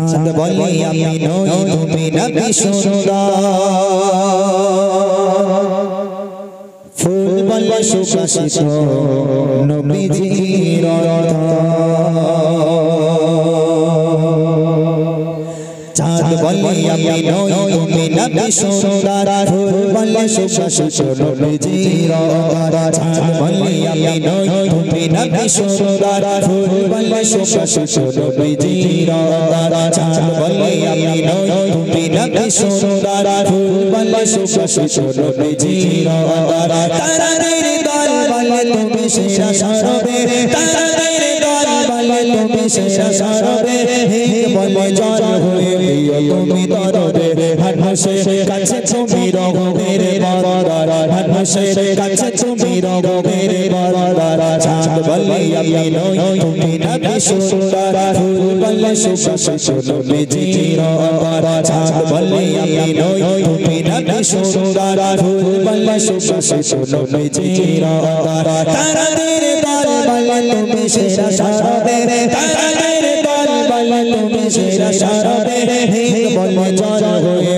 চাঁদ বলে আমি নই তুমি নাকি সুন্দর ফুল বলে সুবাসিত নবীজির চাঁদ বলে আমি নই তুমি নাকি সুন্দর ফুল বলে সুবাসিত নবীজির চাঁদ বলে আমি নই তুমি নাকি সুন্দর ফুল বলে সুবাসিত নবীজির চাঁদ বলে আমি নই তুমি নাকি সুন্দর ফুল বলে সুবাসিত নবীজির তারাদের দল বলে তুমি সেরা সরবে তারাদের দল বলে তুমি সেরা সরবে বলে জল হয়ে তুমি দরবে হাসে কাছে তুমি রঙের বড়রা হাসে কাছে তুমি রঙের বড়রা চাঁদ বলে আমি নই তুমি নাকি সুন্দর ফুল বলে সুবাসিত নবীজির চাঁদ বলে আমি নই তুমি নাকি সুন্দর ফুল বলে সুবাসিত নবীজির তারাদের দল বলে তুমি সেরা সরবে তারাদের দল বলে তুমি সেরা সরবে বলে জল হয়ে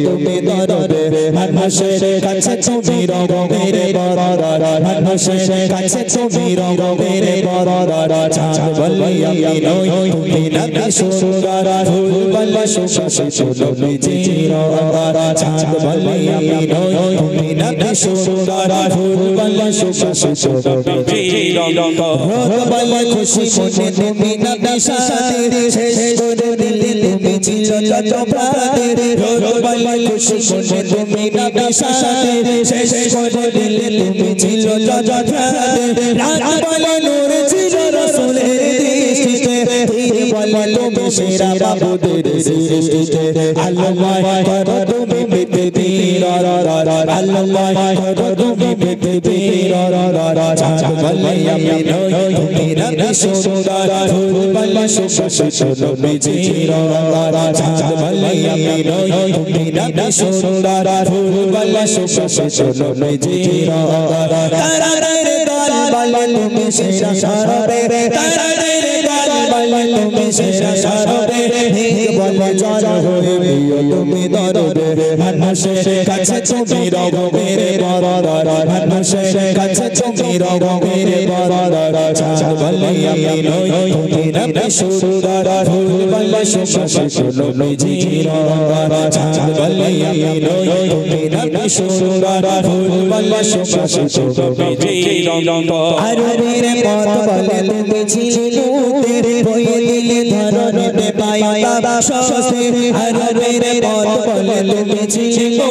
তুমি দরবে হাসে কাছে তুমি রঙের বড়রা হাসে কাছে তুমি রঙের বড়রা চাঁদ বলে আমি নই তুমি নাকি সুন্দর ফুল বলে সুবাসিত নবীজির চাঁদ বলে আমি নই তুমি নাকি সুন্দর ফুল বলে সুবাসিত নবীজির বলে খুশি মনে তুমি নাকি সাথে শেষ করে দিলে তুমি ছিল যত প্রাণের বলে খুশি মনে তুমি নাকি সাথে শেষ করে দিলে তুমি ছিল যত প্রাণের রাত বলে নূর ছিল রাসূলের দৃষ্টিতে বলে তুমি সেরা বাবুদের সৃষ্টিতে আল্লাহ করো তুমি পৃথিবীর আল্লাহ করো তুমি পৃথিবীর চাঁদ বলে আমি নই তুমি নাকি সুন্দর ফুল বলে সুবাসিত নবীজির চাঁদ বলে আমি নই তুমি নাকি সুন্দর ফুল বলে সুবাসিত নবীজির তারাদের দল বলে তুমি সেরা সরবে তারাদের দল বলে তুমি সেরা সরবে বলে জল হয়ে তুমি দরবে হাসে কাছে তুমি রঙের বড়রা হাসে কাছে তুমি রঙের বড়রা চাঁদ বলে আমি নই তুমি নাকি সুন্দর ফুল বলে সুবাসিত নবীজির চাঁদ বলে আমি নই তুমি নাকি সুন্দর ফুল বলে সুবাসিত নবীজির আরবের পথ বলে তুমি ছিলে হয়ে দিলে ধরণীতে পায়া সস্তে আরবের পথ বলে তুমি ছিলে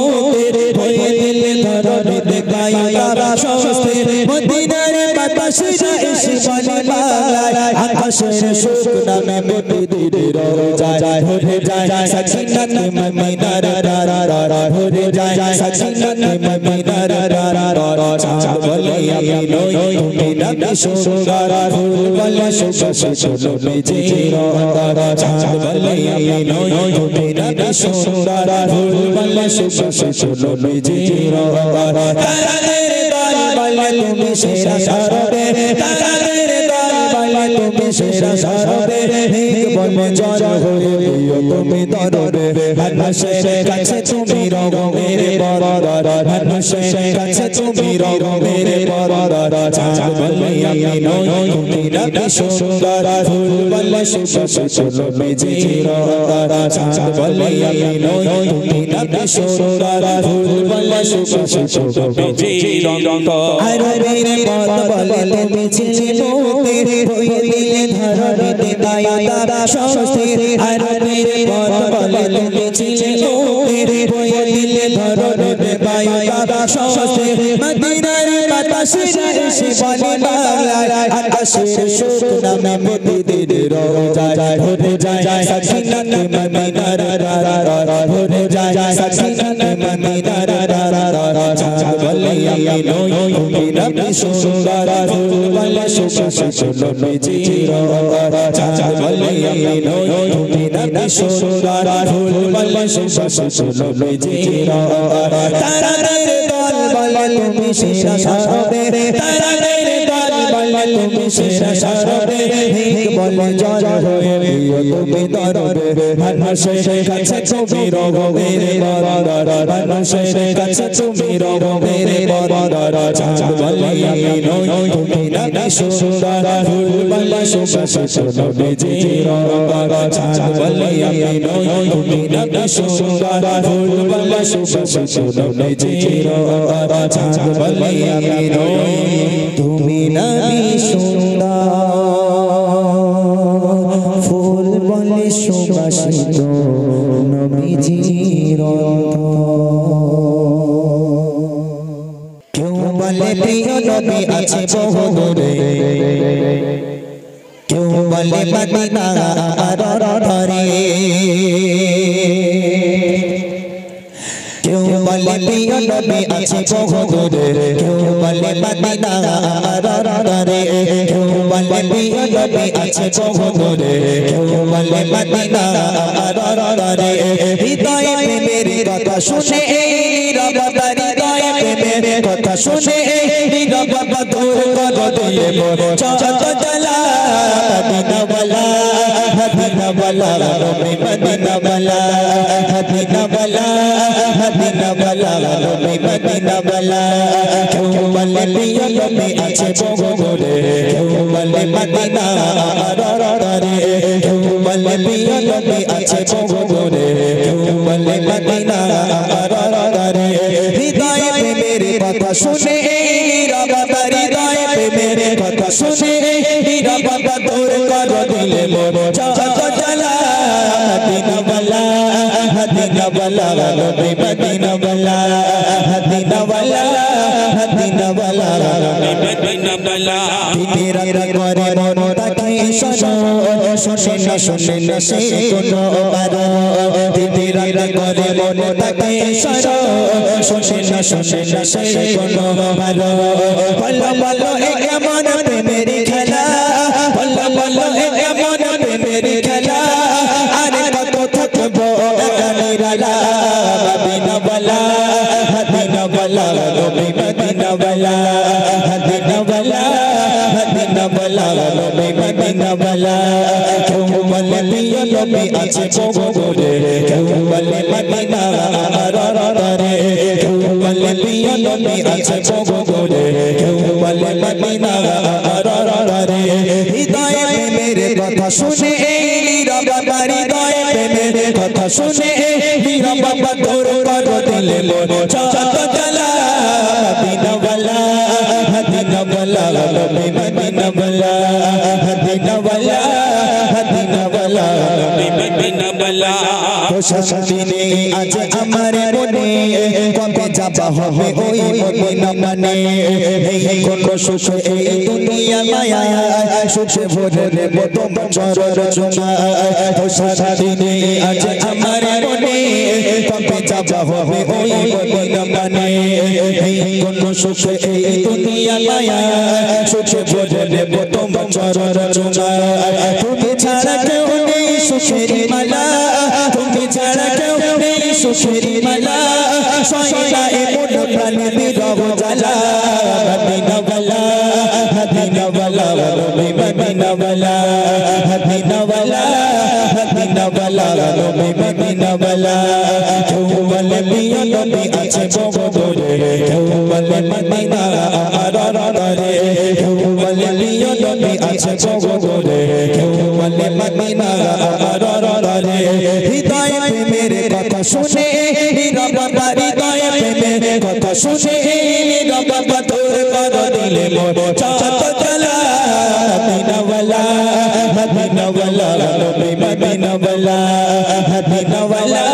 হয়ে দিলে ধরণীতে পায়া সস্তে মদিনার বাতাসে এসে বলে বাংলায় আকাশের সুখ নামে প্রতিদিনের যায় হয়ে যায় সাকিনাত মদিনার রারা হয়ে যায় সাকিনাত মদিনার রারা চাঁদ বলে আমি নই তুমি নাকি সুন্দর ফুল বলে সুবাসিত নবীজির চাঁদ বলে আমি নই তুমি নাকি সুন্দর ফুল বলে সুবাসিত নবীজির তারাদের দল বলে তুমি সেরা সরবে তারাদের দল বলে তুমি সেরা সরবে বলে জল হয়ে তুমি দরবে হাসে কাছে তুমি রঙের বড়রা হাসে কাছে তুমি রঙের বড়রা চাঁদ বলে আমি নই তুমি নাকি সুন্দর ফুল বলে সুবাসিত নবীজির চাঁদ বলে আমি নই তুমি নাকি সুন্দর ফুল বলে সুবাসিত নবীজির আরবের পথ বলে তুমি ছিলে হয়ে দিলে ধরণীতে পায়া সস্তে আরবের পথ বলে তুমি ছিলে হয়ে দিলে ধরণীতে পায়া সস্তে মদিনার বাতাসে এসে বলে বাংলায় আকাশের সুখ নামে প্রতিদিনের যায় হয়ে যায় সাকিনাত মদিনার রারা হয়ে যায় সাকিনাত মদিনার রারা চাঁদ বলে আমি নই তুমি নাকি সুন্দর ফুল বলে সুবাসিত নবীজির চাঁদ বলে আমি নই তুমি নাকি সুন্দর ফুল বলে সুবাসিত নবীজির তারাদের দল বলে তুমি সেরা সরবে তারাদের দল বলে তুমি সেরা শরবে ভিক বলে জল হয়ে দিও তুমি দরবে মানুষের কাছে তুমি রবের বন্দর মানুষের কাছে তুমি রবের বন্দর চাঁদ বলে আমি নই তুমি নবী সুন্দর ফুল বলে সুবাসিত নবীজির রঙ চাঁদ বলে আমি নই তুমি নবী সুন্দর ফুল বলে সুবাসিত নবীজির রঙ চাঁদ বলে আমি নই তুমি নবী সুন্দর ফুল বলে সুবাসিত নবীজির রঙ কেউ বলে প্রিয় নবী আছে বহু দূরে কেউ বলে মদিনা আমার ঘরে কেউ বলে প্রিয় নবী আছে বহু দূরে কেউ বলে মদিনা আমার ঘরে কেউ বলে প্রিয় নবী আছে বহু দূরে কেউ বলে মদিনা আমার ঘরে হৃদয়ে প্রেমের কথা শুনে নীরবতা হৃদয়ে প্রেমের কথা শুনে নীরবতা দূর করে দিলে মোর যত জ্বালা মদিনা वाला मदीना वाला रोमे मदीना वाला मदीना वाला मदीना वाला रोमे मदीना वाला क्यों बले पियो नबी अच्छे बोगो गोरे क्यों बले मदीना रे क्यों बले पियो नबी अच्छे बोगो गोरे क्यों बले मदीना रे हृदय पे मेरे कथा सुने रबा हृदय पे मेरे कथा सुने रबा दूर कर दिले मोर जग जला मदीना वाला मदीना वाला नबी मदीना वाला मदीना वाला मदीना वाला नबी मदीना वाला तेरा करे मन ताके सुनो सुने न सुने न से कोनो बारो तेरा करे मन ताके सुनो सुने न सुने न से कोनो बारो पल्ला पल्ला एक मन पे मेरी खेला पल्ला पल्ला एक मन पे मेरी खेला अरे कतो थकबो निराला मदीना वाला मदीना वाला नबी मदीना वाला मदीना वाला मदीना वाला नबी मदीना वाला क्यों बले पियो नबी अच्छे बोगो गोरे क्यों बले मदीना रे क्यों बले पियो नबी अच्छे बोगो गोरे क्यों बले मदीना रे हृदय पे मेरे कथा सुने नीरबा हृदय पे मेरे कथा सुने नीरबा दूर कर दिले मोर जग जला मदीना वाला मदीना वाला नबी मदीना वाला मदीना वाला मदीना वाला नबी मदीना वाला तो शांति आज हमारे মনে কবে যাবা হবে ওই মদিনা মানে এই কোন সুখ এই দুনিয়া মায়া সুখে ভরে নেব তোমার চরণা তো শান্তি আজ हमारे মনে কবে যাবা হবে ওই মদিনা মানে এই কোন সুখ এই দুনিয়া মায়া সুখে ভরে নেব তোমার চরণা তুমি ছাড়া কেউ নেই সুখের মালা তুমি ছাড়া কেউ নেই সুখের মালা সয়লা এমন প্রাণে বিরহ জ্বালা মদিনা वाला मदीना वाला नबी मदीना वाला मदीना वाला मदीना वाला नबी मदीना वाला क्यों बले पियो नबी अच्छे बोगो गोरे क्यों बले मदीना रे क्यों बले पियो नबी अच्छे बोगो गोरे क्यों बले मदीना रे हृदय पे मेरे कथा सुने रबा हृदय पे मेरे कथा सुने रबा दूर कर दिले मोर जग जला मदीना वाला मदीना वाला नबी मदीना वाला मदीना वाला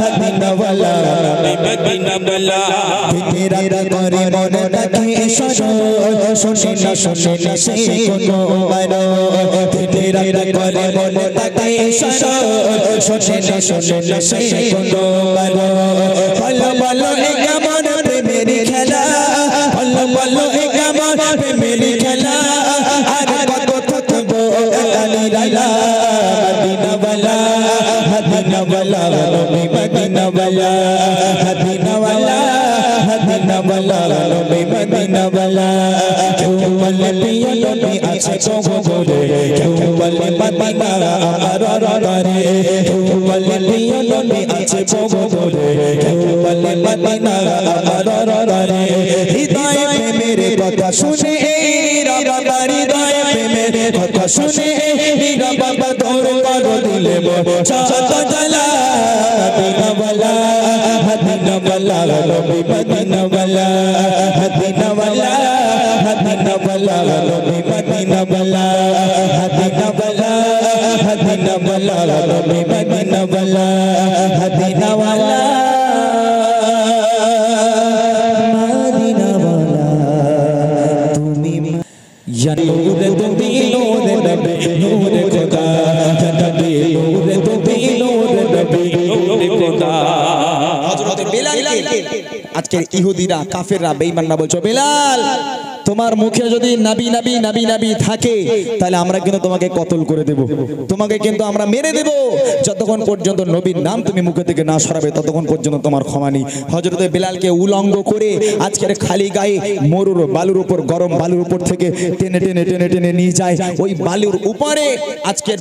मदीना वाला नबी मदीना वाला तेरा करे मन ताके सुनो सुने न सुने न से कोनो बारो तेरा करे मन ताके सुनो सुने न सुने न से कोनो बारो पल्ला पल्ला एक मन पे मेरी खेला पल्ला पल्ला एक मन पे मेरी खेला अरे कतो थकबो निराला मदीना वाला मदीना वाला नबी मदीना वाला मदीना वाला मदीना वाला नबी मदीना वाला क्यों বলে প্রিয় নবী আছে গগনে क्यों বলে মদিনা আমার ররে क्यों বলে প্রিয় নবী আছে গগনে क्यों বলে মদিনা আমার ররে হৃদয় প্রেমের কথা শুনে নীরব হৃদয় প্রেমের কথা শুনে নীরব দৌড় করো দিলে চাঁদ জ্বালা মদিনা ওয়ালা মদিনা ওয়ালা নবী মদিনা ওয়ালা মদিনা ওয়ালা মদিনা ওয়ালা নবী মদিনা ওয়ালা মদিনা ওয়ালা মদিনা ওয়ালা নবী মদিনা ওয়ালা মদিনা ওয়ালা মদিনা ওয়ালা তুমি या नूर तुमी नूर नबी नूर खुदा नबी नूर तुमी नूर नबी नूर खुदा हजरत बिलाल আজকে ইহুদিরা কাফেররা বেঈমানরা বলছো বেলাল তোমার মুখে যদি নবী নবী নবী নবী থাকে তাহলে আমরা কিন্তু তোমাকে কতল করে দেব তোমাকে কিন্তু আমরা মেরে দেব যতক্ষণ পর্যন্ত নবীর নাম তুমি মুখে থেকে না সরাবে ততক্ষণ পর্যন্ত তোমার ক্ষমা নেই হযরত বেলালকে উলঙ্গ করে আজকের খালি গায়ে মরুর বালুর উপর গরম বালুর উপর থেকে টেনে টেনে টেনে টেনে নিয়ে যায় ওই বালুর উপরে আজকের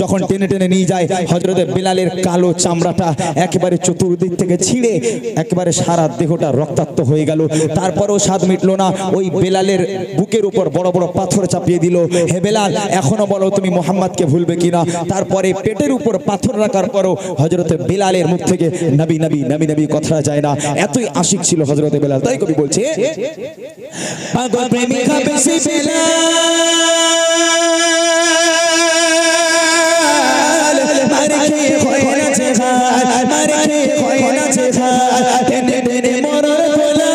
যখন টেনে টেনে নিয়ে যায় হযরত বেলালের কালো চামড়াটা একেবারে চতুর্দিক থেকে ছিঁড়ে একেবারে সারা দেহটা রক্তাক্ত হয়ে গেল তারপরেও স্বাদ মিটলো না ওই বেলালের বুকের উপর বড় বড় পাথর চাপিয়ে দিল হে বেলাল এখনো বলো তুমি মুহাম্মদকে ভুলবে কিনা তারপরে পেটের উপর পাথর রাখার পরও হযরত বেলালের মুখ থেকে নবী নবী নবী নবী কথা যায় না এতই আশিক ছিল হযরত বেলাল তাই কবি বলছে পাগল প্রেমিকা বেশি বেলাল মারে খেয়ে হয় না চেহার মারে খেয়ে হয় না চেহার টেনে টেনে মরার গোলা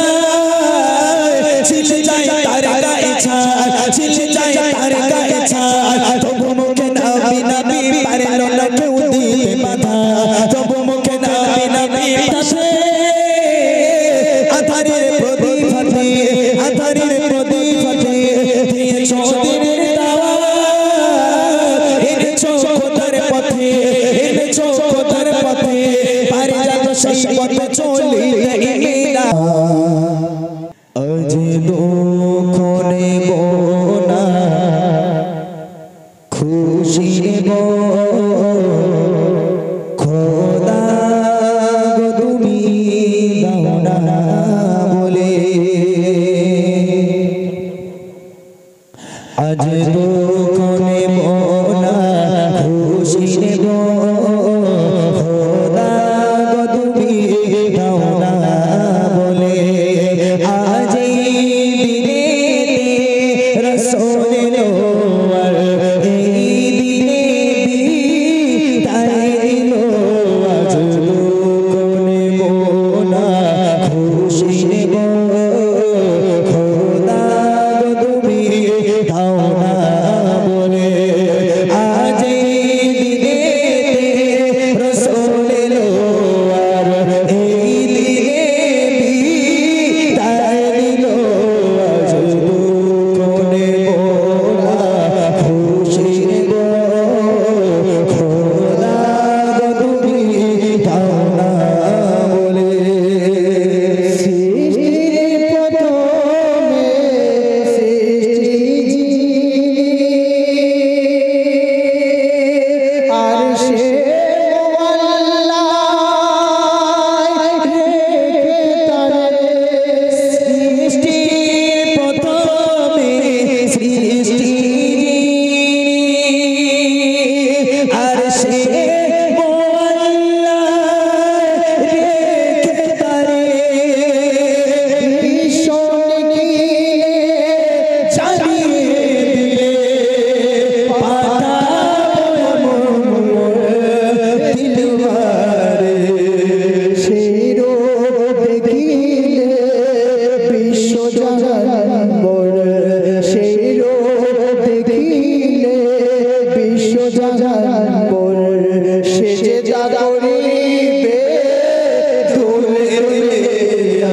ছিল যায় তার গায়ে ছাড় ছিল যায় তার গায়ে ছাড় তবু মুখে নবী নবী পারল না কেউ দিতে বাধা তবু মুখে নবী নবী তাসে আধারের প্রদীপ ফাটে আধারের প্রদীপ ফাটে দিয়েছো দিনের দাওয়াত এনেছো খোদার পথে এনেছো খোদার পথে পারে যত সেই পথে চলি না আজ দুঃখ নেব না খুশি নেব খোদা গো তুমি দাও না বলে আজ দুঃখ নেব না খুশি নেব খোদা গো তুমি দাও না বলে আজ দিনে রসূল এলো আর এই দিনে তাই এলো আজ দুঃখ নেব না খুশি নেব খোদা গো তুমি দাও না বলে আজ দিনে রসূল এলো আর এই দিনে তাই এলো আজ দুঃখ নেব না খুশি নেব খোদা গো তুমি দাও না বলে সৃষ্টির প্রথমে সৃষ্টি আর সে আল্লাহ রেখে তারে সৃষ্টির প্রথমে সৃষ্টি আর সে আল্লাহ রেখে তারে বিশ্বকে জানিয়ে দিলে পাঠাবো দিলবারে সেই রূপ দেখিলে বিশ্ব জানবর সেই রূপ দেখিলে বিশ্ব জানবর সে যে যা করিবে তুলে তুলে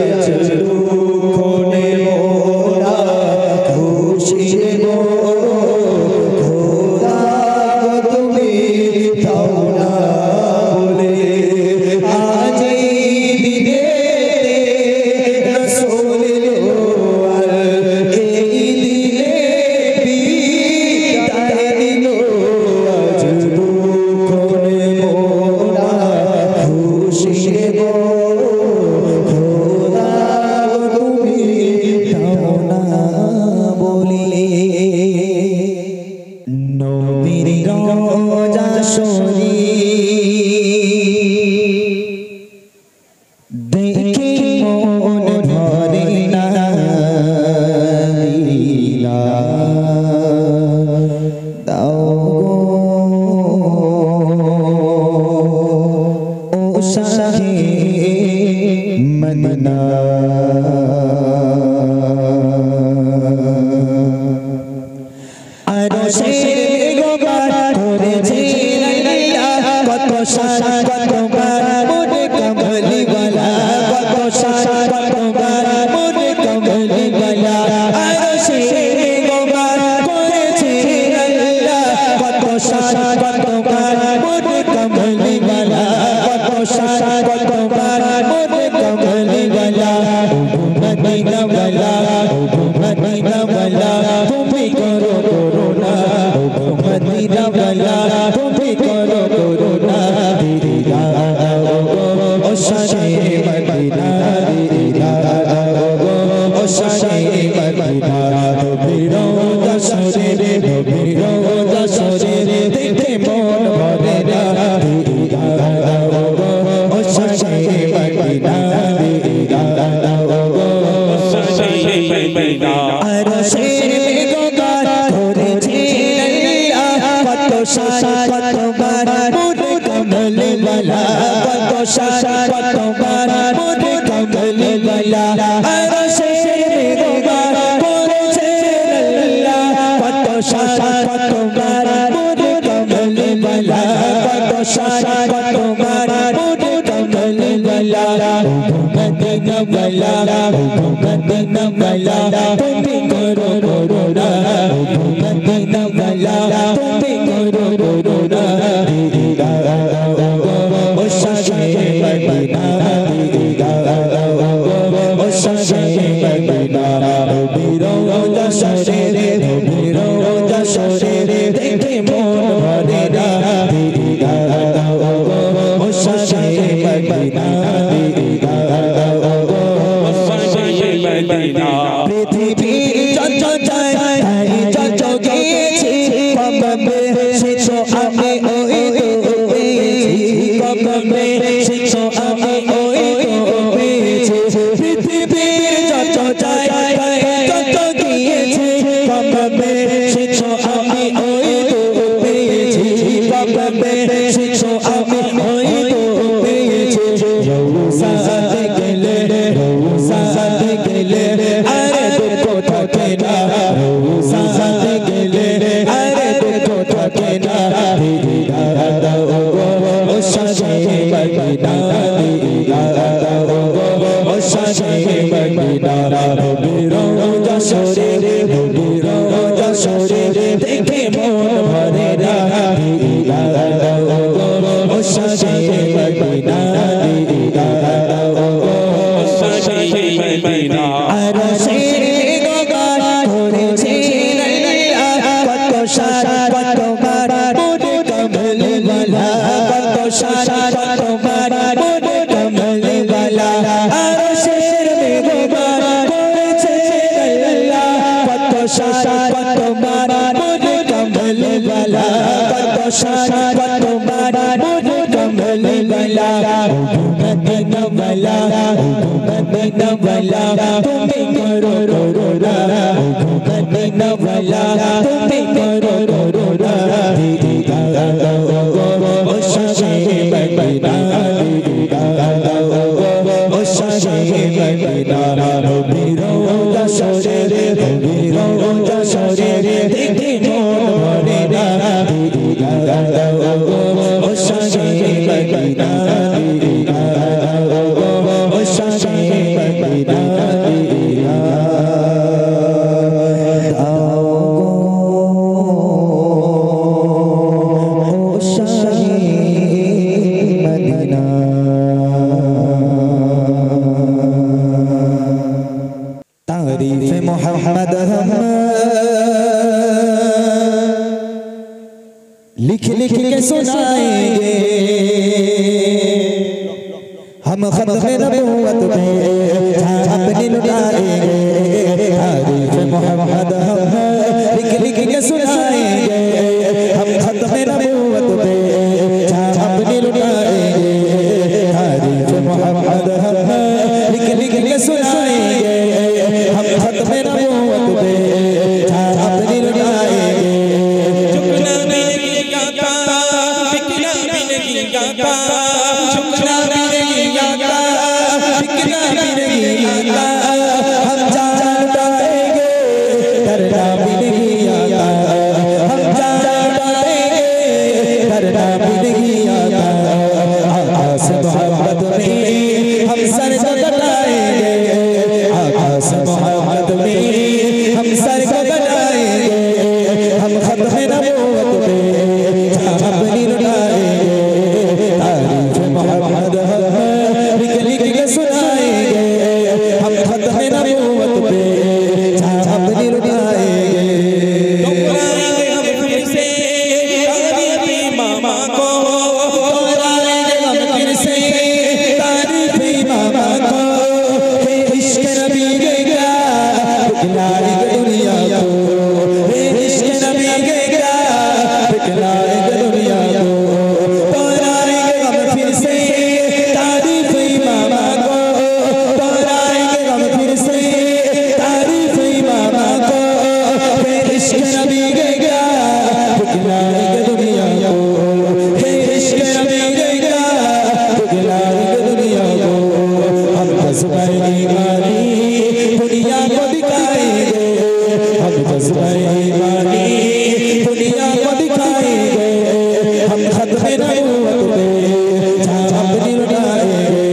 আজ দুঃখ নেব না খুশি নেব খোদা গো তুমি দাও না বলে शाहे मदीना আরশের মেঘবার করেছে আল্লাহ কত শান কতবার মোরে কমলিওয়ালা কত শান কতবার মোরে কমলিওয়ালা আরশের মেঘবার করেছে আল্লাহ কত শান কতবার মোরে কমলিওয়ালা কত শান কতবার মোরে কমলিওয়ালা মদিনা ওয়ালা মদিনা ওয়ালা তুমি করো করুণা মদিনা ওয়ালা তুমি করো করুণা দিদা ও শাহে মদিনা দিদা ও শাহে মদিনা ভিড়ো দশরে ভিড়ো দশরে দেখে মন ভরে না দিদা ও শাহে মদিনা দিদা আরশের মেঘবার করেছে আল্লাহ কত শান কতবার মোরে কমলিওয়ালা কত শান কতবার মোরে কমলিওয়ালা আরশের মেঘবার করেছে আল্লাহ কত শান কতবার মোরে কমলিওয়ালা কত শান কতবার মোরে কমলিওয়ালা মদিনা ওয়ালা মদিনা ওয়ালা তুমি করো করুণা মদিনা ওয়ালা তুমি করো করুণা দিদা ও শাহে মদিনা দিদা ও শাহে মদিনা ভিড়ো দশরে ভিড়ো দশরে দেখে মন ভরে না দিদা ও শাহে মদিনা দিদা পৃথিবী যত যায় যত গেছে কবে সেছো আমি ওই তো পেয়েছি কবে সেছো আমি ওই তো পেয়েছি পৃথিবী যত যায় যত গিয়েছে কবে সেছো আমি ওই তো পেয়েছি কবে সেছো আমি ওই তো পেয়েছি রওসাতে গেলে রওসাতে গেলে আরে দুঃখ থাকে না রওসাতে গেলে আরে দুঃখ থাকে না দিদা ও শাহে মদিনা দিদা ও শাহে মদিনা ভিড়ো দশরে ভিড়ো দশরে দেখে মন ভরে না দিদা ও শাহে মদিনা দিদা আরশের মেঘবার করেছে আল্লাহ কত শান কতবার মোরে কমলিওয়ালা কত শান কতবার মোরে কমলিওয়ালা আরশের মেঘবার করেছে আল্লাহ কত শান কতবার মোরে কমলিওয়ালা কত শান কতবার মোরে কমলিওয়ালা মদিনা ওয়ালা মদিনা ওয়ালা তুমি করো করুণা মদিনা ওয়ালা তুমি করো করুণা দিদা ও শাহে মদিনা দিদা ও শাহে মদিনা ভিড়ো দশরে ভিড়ো দশরে দেখে মন ভরে না দিদা ও শাহে মদিনা দিদা ও শাহে মদিনা দিদা ও শাহে মদিনা तारीफ मोहम्मद हम लिख लिख के सुनाएंगे हम खत्म नबूवत में अपनी लुटाएंगे तारीफ मोहम्मद हम लिख लिख के सुनाएंगे हम खत्म नबूवत में अपनी लुटाएंगे तारीफ मोहम्मद हम लिख लिख के सुनाएंगे हम खत्म नबूवत पे अपनी लुटाएंगे झुकना भी नहीं आता बिकना भी नहीं आता झुकना भी से मोहब्बत में हम सर को कटाएंगे, आका से मोहब्बत में हम सर को कटाएंगे, हम खत्म नबूवत पे अपनी लुटाएंगे, तारीफ मोहम्मद हम लिख लिख के सुनाएंगे, हम खत्म नबूवत पे अपनी लुटाएंगे। दोहराएंगे हम फिर से तारीफ मामा को, दोहराएंगे हम फिर से तारीफ मामा को, इश्क नबी के क्या दिखलाएंगे दुनिया को, इश्क नबी के क्या दिखलाएंगे दुनिया को। दोहराएंगे हम फिर से तारीफ मामा को, दोहराएंगे हम फिर से तारीफ मामा को, इश्क नबी के क्या दिखलाएंगे दुनिया को, इश्क नबी के क्या दिखलाएंगे दुनिया को। हम जज्बा-ए ईमानी दुनिया को दिखाएंगे, हम जज्बा-ए ईमानी दुनिया को दिखाएंगे, हम खत्म नबूवत पे अपनी लुटाएंगे,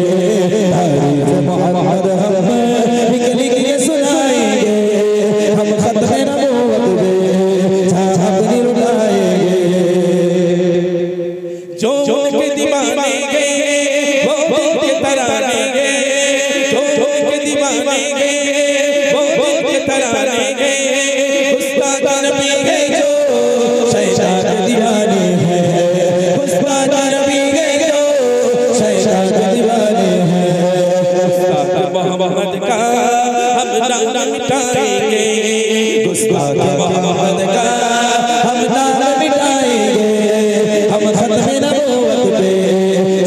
तारीफ मोहम्मद हम लिख लिख के सुनाएंगे, हम खत्म नबूवत पे अपनी लुटाएंगे। जो उनके दीवाने गए वो दिल के तराने गए, जो उनके दीवाने गए वो दिल के तराने गए, उस्ताद नबी गए जो शहजाद दीवाने हैं, उस्ताद नबी गए जो शहजाद दीवाने हैं, उस्ताद मोहम्मद का हम नाम मिटाएंगे, उस्ताद मोहम्मद का हम नाम मिटाएंगे, हम खत्म नबूवत पे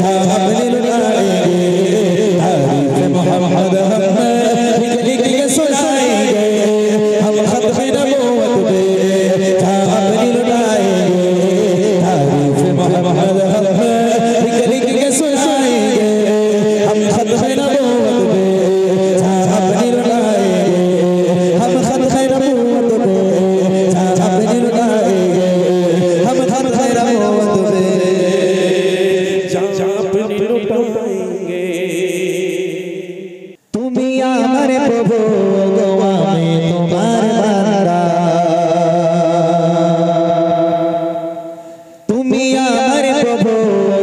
अपनी लुटाएंगे, तारीफ मोहम्मद हम लिख लिख के सुनाएंगे, हम खत्म नबूवत पे अपनी लुटाएंगे, तारीफ मोहम्मद हम लिख लिख के सुनाएंगे, हम खत्म नबूवत पे अपनी लुटाएंगे, हम खत्म नबूवत पे अपनी लुटाएंगे, हम खत्म नबूवत पे अपनी लुटाएंगे। तुम ही हमारे प्रभु गोवा में तुम्हारे बंदा, तुम ही हमारे प्रभु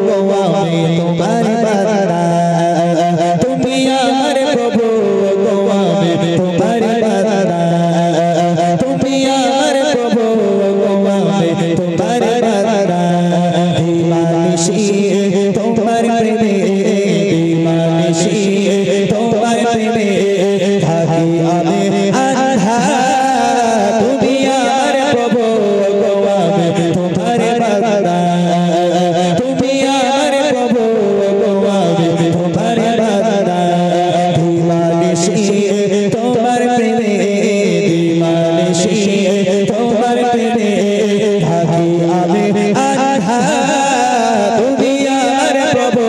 गोवा में तुम्हारे बंदा, तुम ही हमारे प्रभु गोवा में तुम्हारे बंदा, तुम ही हमारे प्रभु गोवा में तुम्हारे बंदा, दीवानिशी तुम्हारे प्रेमी, दीवानिशी तुम्हारे प्रेमी, भागी आमे अंधा, तुम ही हमारे प्रभु गोवा में तुम्हारे बंदा, तुम ही हमारे प्रभु गोवा में तुम्हारे बंदा, दीवानिशी तुम्हारे प्रेमी, दीवानिशी तुम्हारे प्रेमी, भागी आमे अंधा, तुम ही हमारे प्रभु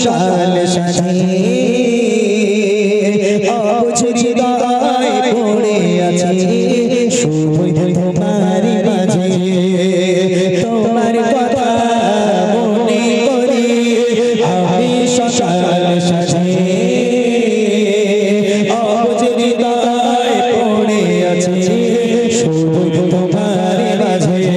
সকাল সাজিয়ে অবুঝ হৃদয় পড়ে আছে শুধু তোমার মাঝে তোমার কথা মনে করি আমি সকাল সাজিয়ে অবুঝ হৃদয় পড়ে আছে শুধু তোমার মাঝে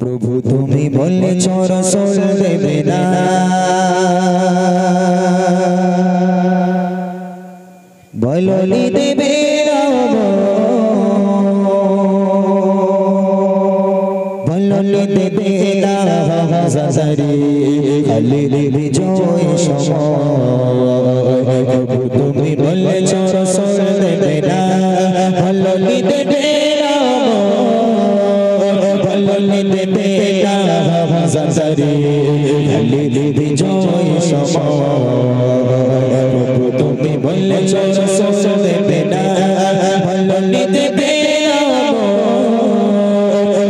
প্রভু তুমি বলেছ রাসূল দেবে না বললি দেবে বললি দেবে না হাজারি খালি বিজয় সময় প্রভু তুমি বলেছ রাসূল দেবে না বললি দেবে জাজারে খালি বিজয় সময় তুমি বলেছ দেবে না বললি দেবে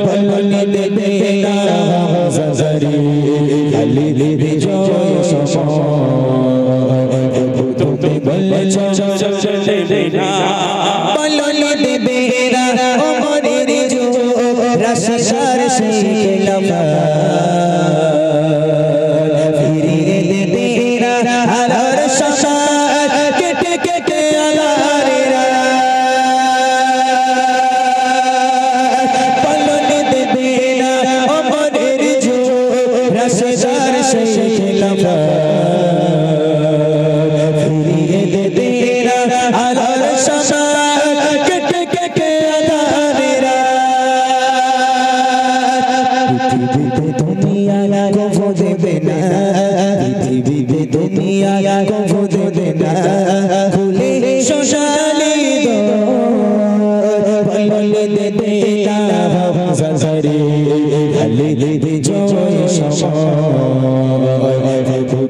বললি দেবে না জাজারে খালি বিজয় সময় তুমি বলেছ দেবে না বললি দেবে না ওমরের জো রাশার শিলাম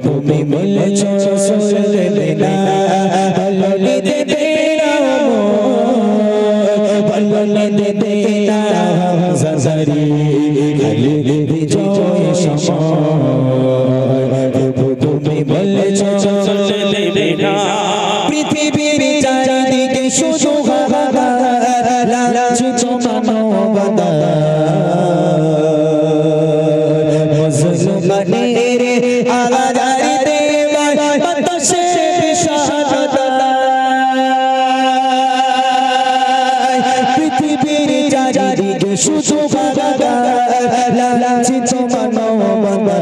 তুমি বলেছ দেবে না বললি দেবে না বললি দেবে না জাজারি খালি বিজয় সময় তুমি বলেছ দেবে না পৃথিবীর চারিদিকে শুধু হাহাকার লাঞ্ছিত মানবতা মুসলমানের আগারে বাতাসে বিষাদতা পৃথিবীর চারিদিকে শুধু হাহাকার লাঞ্ছিত মানবতা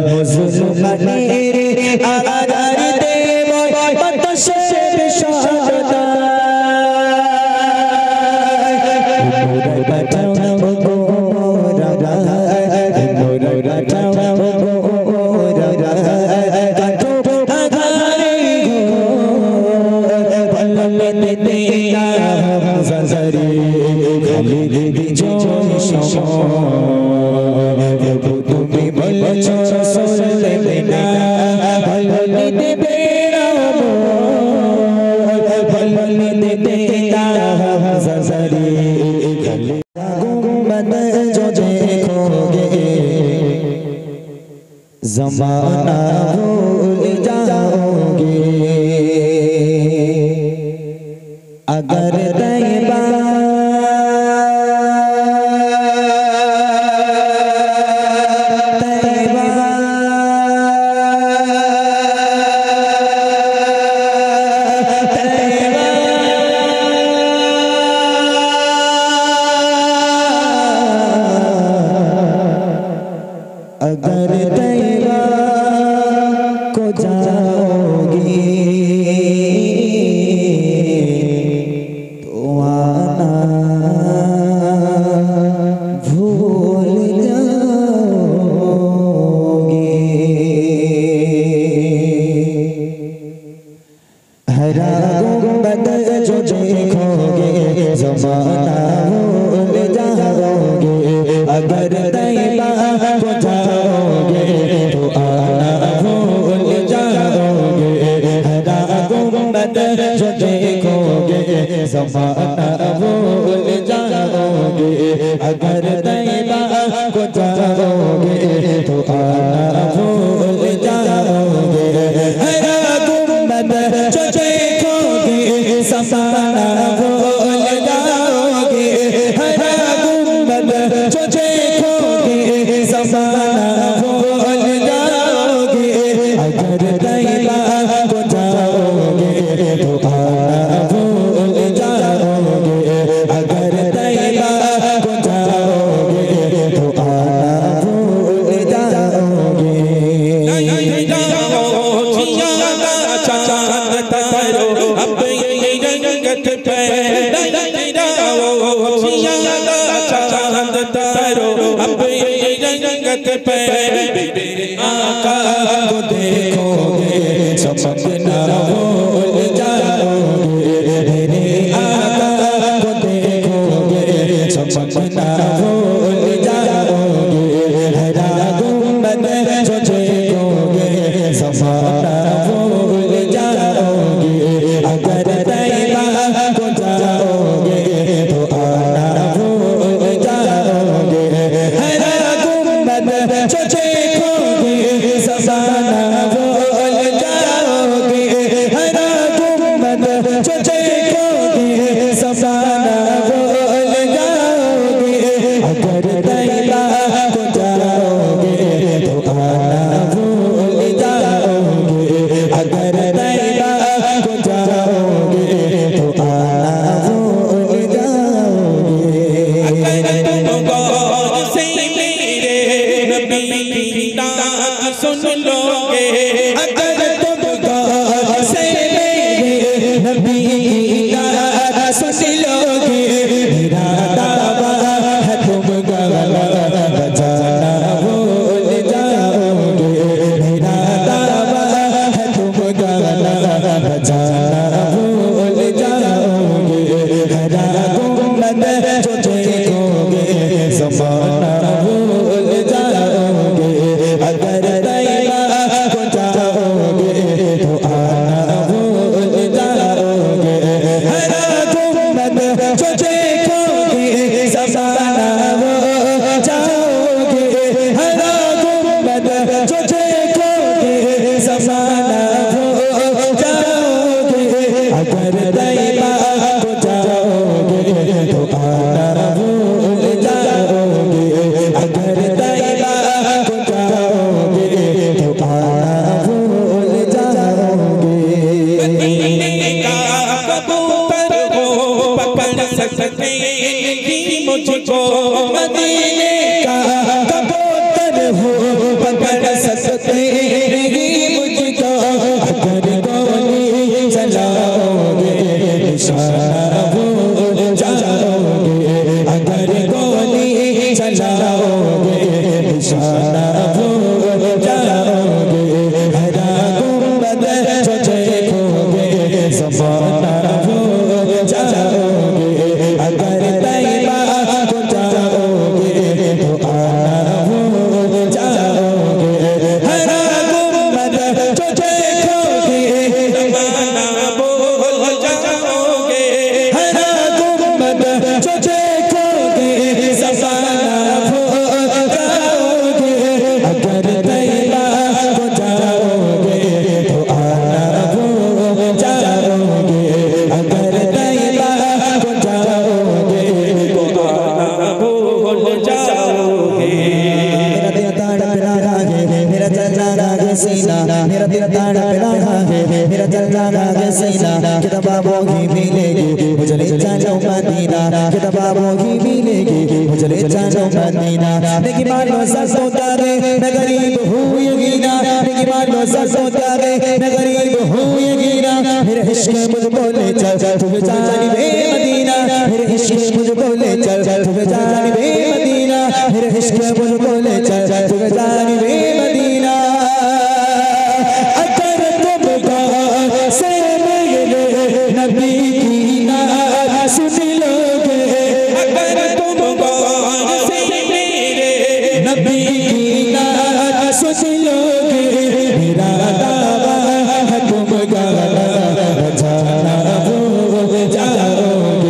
মুসলমানের আগারে বাতাসে বিষাদতা তুমি বলেছ দেবে না বললি দেবে না বললি দেবে না জাজারি गुंबद जो देखोगे ज़माना भूल जाओगे अगर तैबा तैबा ज़माना भूल जाओगे, अगर तैबा को जाओगे तो आना भूल जाओगे। हरा गुंबद जो देखोगे ज़माना भूल जाओगे, हरा गुंबद जो देखोगे ज़माना भूल जाओगे, अगर तैबा को जाओगे तो आना भूल जाओगे, अगर तैबा को जाओगे तो आना भूल जाओगे। चांद तारो अब ये रंगत पे चांद तारो अब ये रंगत पे मेरे आका को देखोगे चमकना भूल जाओगे, मेरे आका को देखोगे चमकना भूल जाओगे। हरा गुंबद जो देखोगे ज़माना भूल जाओगे, अगर तैबा को जाओगे तो आना भूल जाओगे। हरा गुंबद जो देखोगे ज़माना भूल जाओगे, हरा गुंबद जो देखोगे ज़माना भूल जाओगे, अगर तैबा को जाओगे तो आना भूल जाओगे, अगर तैबा को जाओगे तो आना भूल जाओगे। से मेरे नबी की नात सुन लोगे, अगर तुम गौर से मेरे नबी की नात सुन लोगे, मेरा दावा है तुम गाना बजाना भूल जाओगे, मेरा दावा है तुम गाना बजाना भूल जाओगे। हरा गुंबद जो देखोगे ज़माना भूल जाओगे, अगर तैबा को जाओगे तो आना भूल जाओगे। हरा गुंबद जो देखोगे ज़माना भूल जाओगे, हरा गुंबद जो देखोगे ज़माना भूल जाओगे, अगर तैबा को जाओगे तो आना भूल जाओगे, अगर तैबा को जाओगे तो आना भूल जाओगे। मदीने का कबूतर हो पकड़ सकते ही मुझको, मदीने का कबूतर हो पकड़ सकते ही मुझको, अगर गोली चलाओगे निशाना भूल जाओगे, अगर गोली चलाओगे निशाना भूल जाओगे। हरा गुंबद जो देखोगे ज़माना भूल जाओगे, अगर तैबा को जाओगे तो आना भूल जाओगे। हरा गुंबद जो देखोगे ज़माना भूल जाओगे, हरा गुंबद जो देखोगे ज़माना भूल जाओगे, अगर तैबा को जाओगे तो आना भूल जाओगे, अगर तैबा को जाओगे तो आना भूल जाओगे। मेरा दिल तड़प रहा है, मेरा चल रहा है सीना, मेरा दिल तड़प रहा है, मेरा चल रहा है सीना। किताबों की मिलेगी मुझे ले चलो मदीना, किताबों की मिलेगी मुझे ले चलो मदीना। लेकिन मानो सच होता है मैं गरीब हूँ ये गीना, लेकिन मानो सच होता है मैं गरीब हूँ ये गीना। मेरे इश्क मुझको ले चल तुम जानिबे मदीना, मेरे इश्क मुझको ले चल तुम जानिबे मदीना, मेरे इश्क मुझको ले चल तुम जानिबे मदीना। अगर तुम गौर से मेरे नबी की नात सुन लोगे, अगर तुम गौर से मेरे नबी की नात सुन लोगे, मेरा दावा है तुम गाना बजाना भूल जाओगे।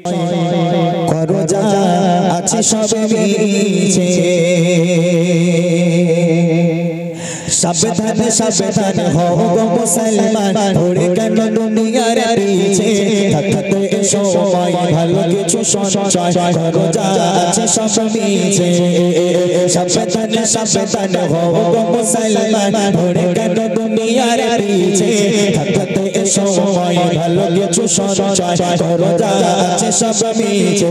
করো যা আছে সব মিছে সাবধান সাবধান হও গো মুসলমান ওরে কেন দুনিয়ার পিছে থাকতে সময় ভালো কিছু সঞ্চয় করো যা আছে সব মিছে সাবধান সাবধান হও গো মুসলমান ওরে কেন দুনিয়ার পিছে থাকতে সময় ভালো কিছু সঞ্চয় করো যা আছে সব মিছে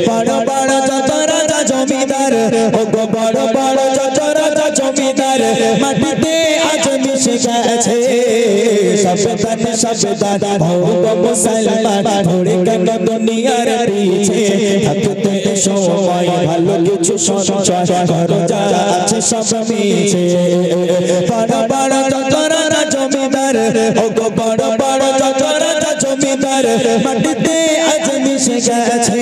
বড় বড় যত রাজা জমিদার ও গো বড় বড় যত রাজা জমিদার মাটিতে আজ মিশে গেছে সাবধান সাবধান হও গো মুসলমান ওরে কেন দুনিয়ার পিছে থাকতে সময় ভালো কিছু সঞ্চয় করো যা আছে সব মিছে বড় বড় যত রাজা জমিদার ও গো বড় বড় যত রাজা জমিদার মাটিতে আজ মিশে গেছে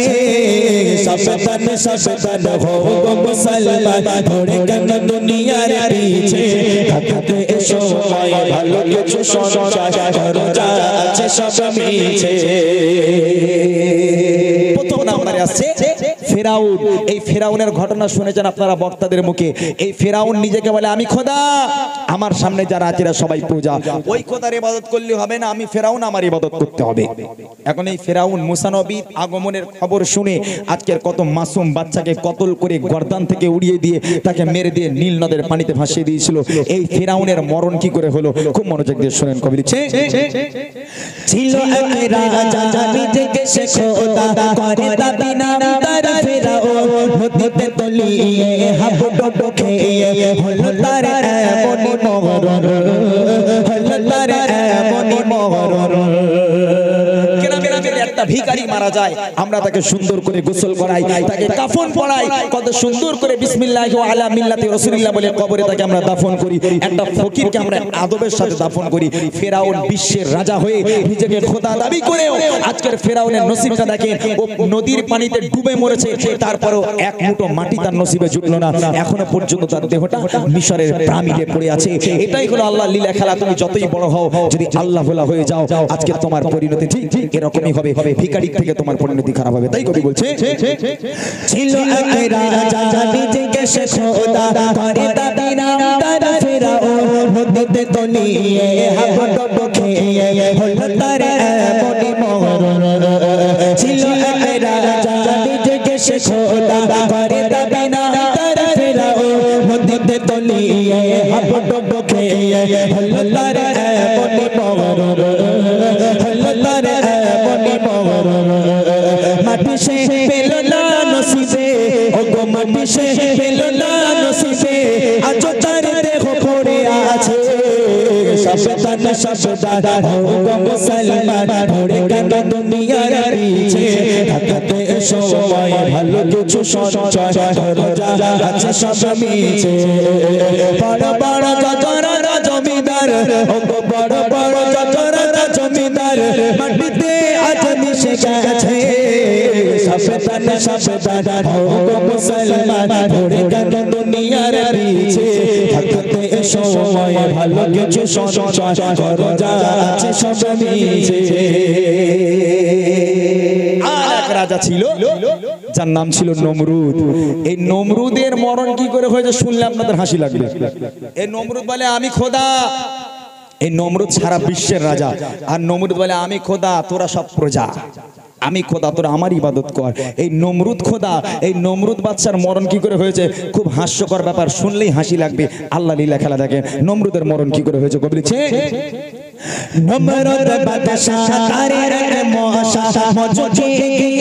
সাবধান সাবধান হও গো মুসলমান ওরে কেন দুনিয়ার পিছে থাকতে সময় ভালো কিছু সঞ্চয় করো যা আছে সব মিছে প্রথম নাম্বারে আছে ফেরাউন এই ফেরাউনের ঘটনা শুনেছেন আপনারা বক্তাদের মুখে এই ফেরাউন নিজেকে বলে আমি খোদা আমার সামনে যারা আছে সবাই পূজা ওই খোদার ইবাদত করলে হবে না আমি ফেরাউন আমার ইবাদত করতে হবে এখন এই ফেরাউন মুসা নবীর আগমনের খবর শুনে আজকের কত মাসুম বাচ্চাকে কতল করে গর্দান থেকে উড়িয়ে দিয়ে তাকে মেরে দিয়ে নীল নদের পানিতে ভাসিয়ে দিয়েছিল এই ফেরাউনের মরণ কি করে হলো খুব মনোযোগ দিয়ে শুনেন কবি লিখছে ছিল এক রাজা নিজেকে সে খোদা করে দাবি নাম তার ফেরাউন নদীতে তলিয়ে হাবুডুবু খেয়ে হলো তার এমনই মরণ হলো তার এমনই মরণ একটা ভিখারি মারা যায় আমরা তাকে সুন্দর করে গোসল করাই তাকে কাফন পরাই কত সুন্দর করে বিসমিল্লাহি ওয়া আলা মিল্লাতি রাসূলিল্লাহ বলে কবরে তাকে আমরা দাফন করি একটা ফকিরকে আমরা আদবের সাথে দাফন করি ফেরাউন বিশ্বের রাজা হয়ে নিজেকে খোদা দাবি করেও আজকের ফেরাউনের নসিবটা দেখেন ও নদীর পানিতে ডুবে মরেছে তারপরেও এক মুঠো মাটি তার নসিবে জুটলো না এখনো পর্যন্ত তার দেহটা মিশরের পিরামিডে পড়ে আছে এটাই হলো আল্লাহর লীলা খেলা তুমি যতই বড় হও যদি আল্লাহ ভোলা হয়ে যাও আজকে তোমার পরিণতি ঠিক এরকমই হবে ভিখারি থেকে তোমার পরিণতি খারাপ হবে তাই কবি বলছে ছিল এক রাজা নিজেকে সে খোদা করে দাবি নাম তার ফেরাউন নদীতে তলিয়ে হাবুডুবু খেয়ে হলো তার এমনই মরণ ছিল এক রাজা নিজেকে সে খোদা করে দাবি নাম তার ফেরাউন নদীতে তলিয়ে হাবুডুবু খেয়ে হলো তার এমনই মরণ হলো তার এমনই মরণ মাটি সে পেল না নসিবে ও গো মাটি সে পেল না নসিবে আজ তার দেহ পড়ে আছে সাবধান সাবধান হও গো মুসলমান ওরে কেন দুনিয়ার পিছে থাকতে সময় ভালো কিছু সঞ্চয় করো যা আছে সব মিছে বড় বড় যত রাজা জমিদার ও গো বড় বড় যত রাজা জমিদার মাটিতে আজ মিশে গেছে সাবধান সাবধান হও গো মুসলমান ওরে কেন দুনিয়ার পিছে থাকতে সময় ভালো কিছু সঞ্চয় করো যা আছে সব মিছে আর এক রাজা ছিল যার নাম ছিল নমরুদ এই নমরুদের মরণ কি করে হয়েছে শুনলে আপনাদের হাসি লাগবে এই নমরুদ বলে আমি খোদা এই নমরুদ সারা বিশ্বের রাজা আর নমরুদ বলে আমি খোদা তোরা সব প্রজা আমি খোদা তোরা আমার ইবাদত কর এই নমরুদ খোদা এই নমরুদ বাদশার মরণ কি করে হয়েছে খুব হাস্যকর ব্যাপার শুনলেই হাসি লাগবে আল্লাহ লীলা খেলা দেখেন নমরুদের মরণ কি করে হয়েছে কবি লিখছে নমরুদ বাদশা তারে রঙ মশা মজুজি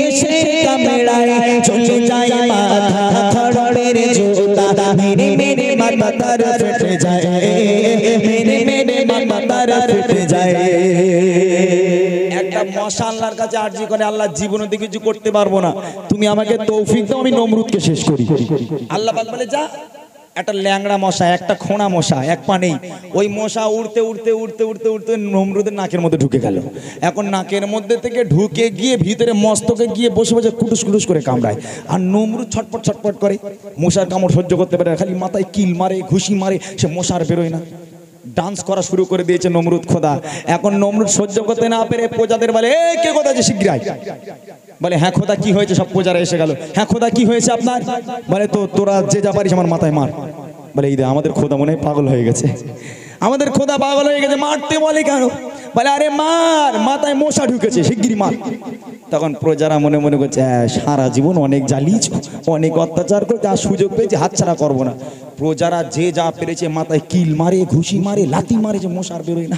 এসে কামড়ায় চলে যায় মাথা খড়ের জুতা মেরে মেরে মাথা তার ফেটে যায় মেরে মেরে মাথা তার ফেটে যায় একটা মশা আল্লাহর কাছে আরজি করে আল্লাহ জীবনে কিছু করতে পারবো না তুমি আমাকে তৌফিক দাও আমি নমরুদকে শেষ করি আল্লাহ পাক বলে যা একটা ল্যাংড়া মশা একটা খোঁড়া মশা এক পা নেই ওই মশা উড়তে উড়তে উড়তে উড়তে উড়তে নমরুদের নাকের মধ্যে ঢুকে গেল এখন নাকের মধ্যে থেকে ঢুকে গিয়ে ভিতরে মস্তকে গিয়ে বসে বসে কুটুস কুটুস করে কামড়ায় আর নমরুদ ছটপট ছটপট করে মশার কামড় সহ্য করতে পারে খালি মাথায় কিল মারে ঘুষি মারে সে মশার বেরোয় না ডান্স করা শুরু করে দিয়েছে নমরুদ খোদা। এখন নমরুদ সহ্য করতে না পেরে প্রজাদের বলে, এ কে খোদা আছে শিগগিরাই। বলে হ্যাঁ খোদা কি হয়েছে? সব প্রজারা এসে গেল। হ্যাঁ খোদা কি হয়েছে আপনার? বলে তো তোরা যে যা পারিস আমার মাথায় মার। বলে এই দে আমাদের খোদা মনে হয় পাগল হয়ে গেছে, আমাদের খোদা পাগল হয়ে গেছে, মারতে বলে কেন? বলে আরে মার, মাথায় মশা ঢুকেছে, শিগগিরি মার। তখন প্রজারা মনে মনে করছে, সারা জীবন অনেক জ্বালিয়েছ, অনেক অত্যাচার করে, যা সুযোগ পেয়েছে হাতছাড়া করবো না। প্রজারা যে যা পেরেছে মাথায় কিল মারে, ঘুষি মারে, লাথি মারে, যে মশার বেরোয় না,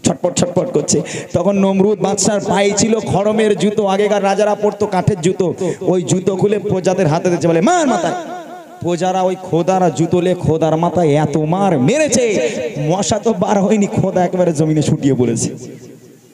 ছটপট ছটপট করছে। তখন নমরুদ বাদশার পায়ে ছিল খড়মের জুতো, আগেকার রাজারা পরতো কাঠের জুতো, ওই জুতো খুলে প্রজাদের হাতে দিচ্ছে, বলে মার মাথায়। প্রজারা ওই খোদারা জুতোলে খোদার মাথায় এত মার মেরেছে, মশা তো বার হয়নি, খোদা একেবারে জমিনে ছুটিয়ে পড়েছে।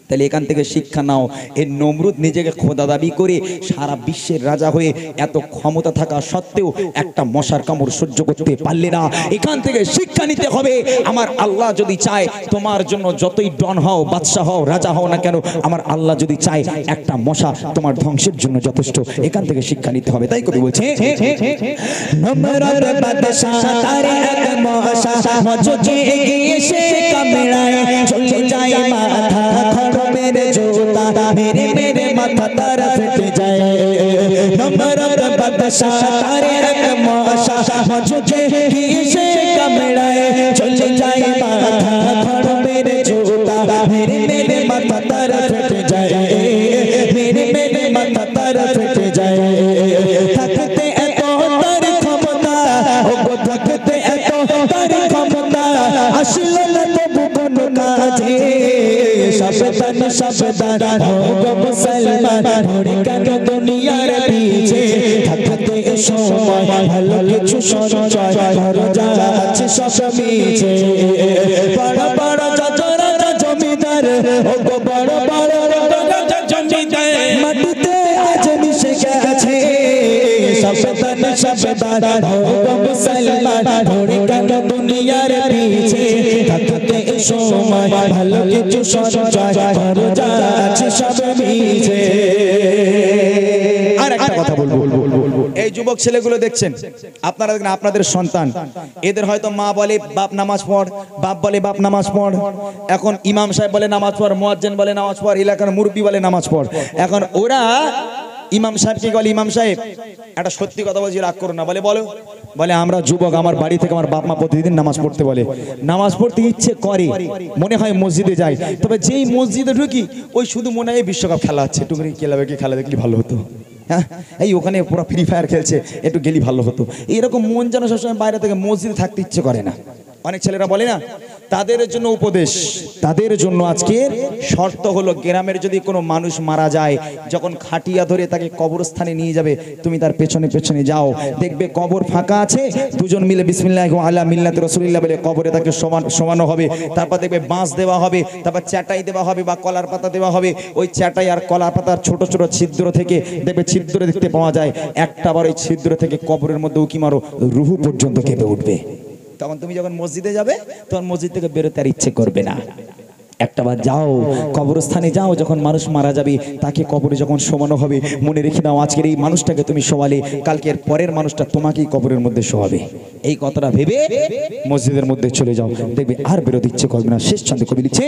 তাহলে এখান থেকে শিক্ষা নাও, এই নমরুদ নিজেকে খোদা দাবি করে সারা বিশ্বের রাজা হয়ে এত ক্ষমতা থাকা সত্ত্বেও একটা মশার কামড় সহ্য করতে পারলে না। এখান থেকে শিক্ষা নিতে হবে, আমার আল্লাহ যদি চায় তোমার জন্য যতই ডন হও, বাদশা হও, রাজা হও না কেন, আমার আল্লাহ যদি চায় একটা মশা তোমার ধ্বংসের জন্য যথেষ্ট। এখান থেকে শিক্ষা নিতে হবে। তাই কবি বলছে, নমরুদ বাদশা তার এক মশা মজুকে এসে কামড়ায়, চলে যায় মাথা मेरे जोता, मेरे मेरे माथा तारा फट जाए। नमरद बादशाह तारे रंग माशा मुझे किसे कमड़ाए, चल जाए माथा खड़ो मेरे जोता, मेरे मेरे माथा तारा फट जाए, मेरे मेरे माथा तारा फट जाए। थकते एतो तार क्षमता, ओ थकते एतो तार क्षमता, আসলো না তবু কোনো কাজে, সাবধান সাবধান হো মুসলমান, ধরে কেন দুনিয়ার পিছে, থাকতে সময় ভালো কিছু সঞ্চয় করো, যা আছে সব মিছে। বড় বড় রাজা জমিদার, ও বড় বড় রাজা জমিদার, মাটিতে আজ মিশে গেছে, সাবধান সাবধান হো মুসলমান, ধরে কেন দুনিয়ার পিছে, থাকতে সময় ভালো কিছু সঞ্চয় করো, যা আছে সব মিছে। আর একটা কথা বলবো, এই যুবক ছেলেগুলো দেখছেন, আপনারা দেখেন আপনাদের সন্তান, এদের হয়তো মা বলে বাপ নামাজ পড়, বাপ বলে বাপ নামাজ পড়, এখন ইমাম সাহেব বলে নামাজ পড়, মুয়াজ্জিন বলে নামাজ পড়, এলাকার মুরব্বি বলে নামাজ পড়। এখন ওরা ইমাম সাহেবকে বলে, ইমাম সাহেব একটা সত্যি কথা বলছি, রাগ করো না। বলে বলো। বলে আমরা যুবক, আমার বাড়ি থেকে আমার বাপ মা প্রতিদিন নামাজ পড়তে বলে, নামাজ পড়তে ইচ্ছে করে, মনে হয় মসজিদে যাই, তবে যেই মসজিদে ঢুকি ওই শুধু মনে হয় বিশ্বকাপ খেলা হচ্ছে, একটু ক্লাবে গিয়ে খেলা দেখলে ভালো হতো, হ্যাঁ এই ওখানে পুরো ফ্রি ফায়ার খেলছে, একটু গেলি ভালো হতো, এরকম মন যেন সবসময় বাইরে থেকে মসজিদে থাকতে ইচ্ছে করে না। অনেক ছেলেরা বলে না, তাদের জন্য উপদেশ, তাদের জন্য আজকের শর্ত হলো, গ্রামের যদি কোনো মানুষ মারা যায়, যখন খাটিয়া ধরে তাকে কবরস্থানে নিয়ে যাবে, তুমি তার পেছনে পেছনে যাও, দেখবে কবর ফাঁকা আছে, দুজন মিলে বিসমিল্লাহি আলা মিল্লাতি রাসূলিল্লাহ বলে কবরে তাকে সমানো হবে, তারপর দেখবে বাঁশ দেওয়া হবে, তারপর চাটাই দেওয়া হবে বা কলার পাতা দেওয়া হবে, ওই চাটাই আর কলার পাতার ছোট ছোট ছিদ্র থেকে দেখবে ছিদ্র দেখতে পাওয়া যায়, একটা বার ওই ছিদ্র থেকে কবরের মধ্যে উকি মারো, রুহু পর্যন্ত কেঁপে উঠবে। তখন তুমি যখন মসজিদে যাবে তখন মসজিদ থেকে বেরোতে আর ইচ্ছে করবে না। একটাবার যাও কবরস্থানে যাও, যখন মানুষ মারা যাবে তাকে কবরে যখন শোয়ানো হবে, মনে রেখে নাও আজকের এই মানুষটাকে তুমি শোয়ালে, কালকের পরের মানুষটা তোমাকেই কবরের মধ্যে শোয়াবে। এই কথাটা ভেবে মসজিদের মধ্যে চলে যাও, দেখবে আর বেরোতে ইচ্ছে করবে না। শেষ ছন্দে কবি লিখছে,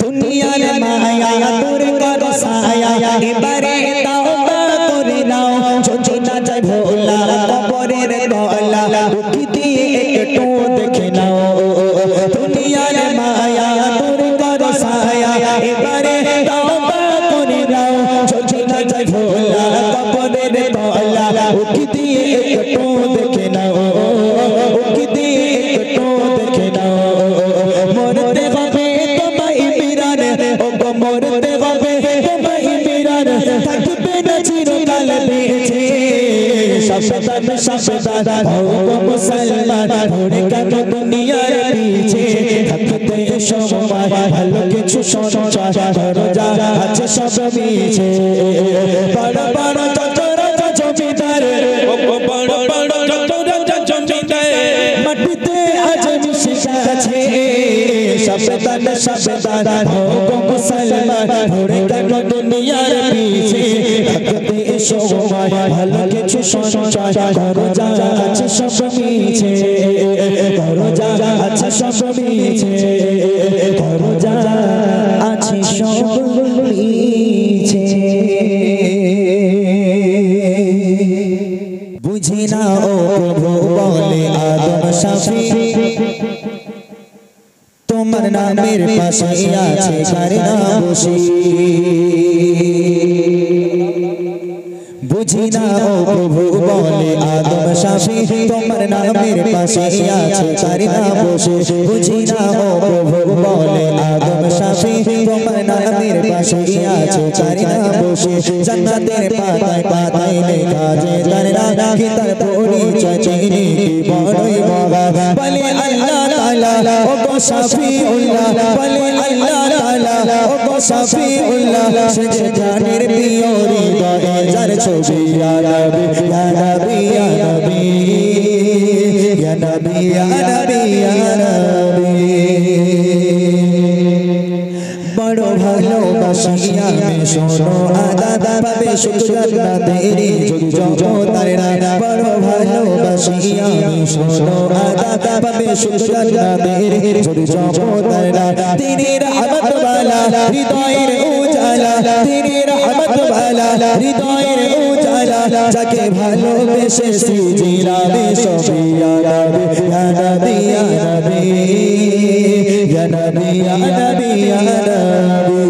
দুনিয়ার মায়া দূর করো সায়া, এবারে তাওবা করে নাও, যদি না যায় ভোলা কবরের গলা, উকি দিয়ে একটু দেখে নাও, দুনিয়ার মায়া দূর করো সায়া, এবারে তাওবা করে নাও, যদি না যায় ভোলা কবরের গলা, উকি দিয়ে একটু দেখে নাও, উকি দিয়ে একটু দেখে নাও। মরতে হবে তোমায় মিরান, ও গো মরতে হবে তোমায় মিরান, থাকবে না চিরকাল বেঁচে, সাবধান সাবধান হও মুসলমান, ধরে কেন দুনিয়ার পিছে, থাকতে সময় ভালো কিছু সঞ্চয় করো, যা আছে সব মিছে। বড় বড় রাজা জমিদার, বড় বড় রাজা জমিদার, মাটিতে আজ মিশে গেছে, সাবধান সাবধান হও মুসলমান, ধরে কেন দুনিয়ার পিছে, থাকতে সময় ভালো কিছু সঞ্চয় করো, যা আছে সব মিছে, করো যা আছে সব মিছে দরজা আছে সব মিছে বুঝি না ও প্রভু বলে আদম শাফি তোমার নামের পাশে আছে কার নাম বসি বুঝি না ও প্রভু বলে আদম শাফি তোমার নামের পাশে আছে কার নাম বসে বুঝি না ও প্রভু বলে আদম শাফি তোমার নামের পাশে আছে কার নাম বসে জান্নাতের পাতায় পাতায় লেখা যে তার নাম কি তার পরিচয় চিনি কি বড়ই মগা বলে আল্লাহ তাআলা ও গো শাফিউল্লাহ বলে আল্লাহ তাআলা ও গো শাফিউল্লাহ সে জানের প্রিয় হৃদয়ে যার ছবি ইয়া নবী ইয়া নবী ইয়া নবী ইয়া নবী ইয়া নবী বড় ভালোবাসি আমি শোনো আদা পাবে সুখ জান্নাতের জগতের রানা বড় ভালোবাসি আমি শোনো আদা পাবে সুখ জান্নাতের জগতের রানা তেরি রহমত वाला হৃদয়ের উজালা তেরি রহমত वाला হৃদয়ের উজালা যাকে ভালোবেসে সিজিরাবে সবই ইয়া নবী ইয়া নবী ইয়া নবী ইয়া নবী ইয়া নবী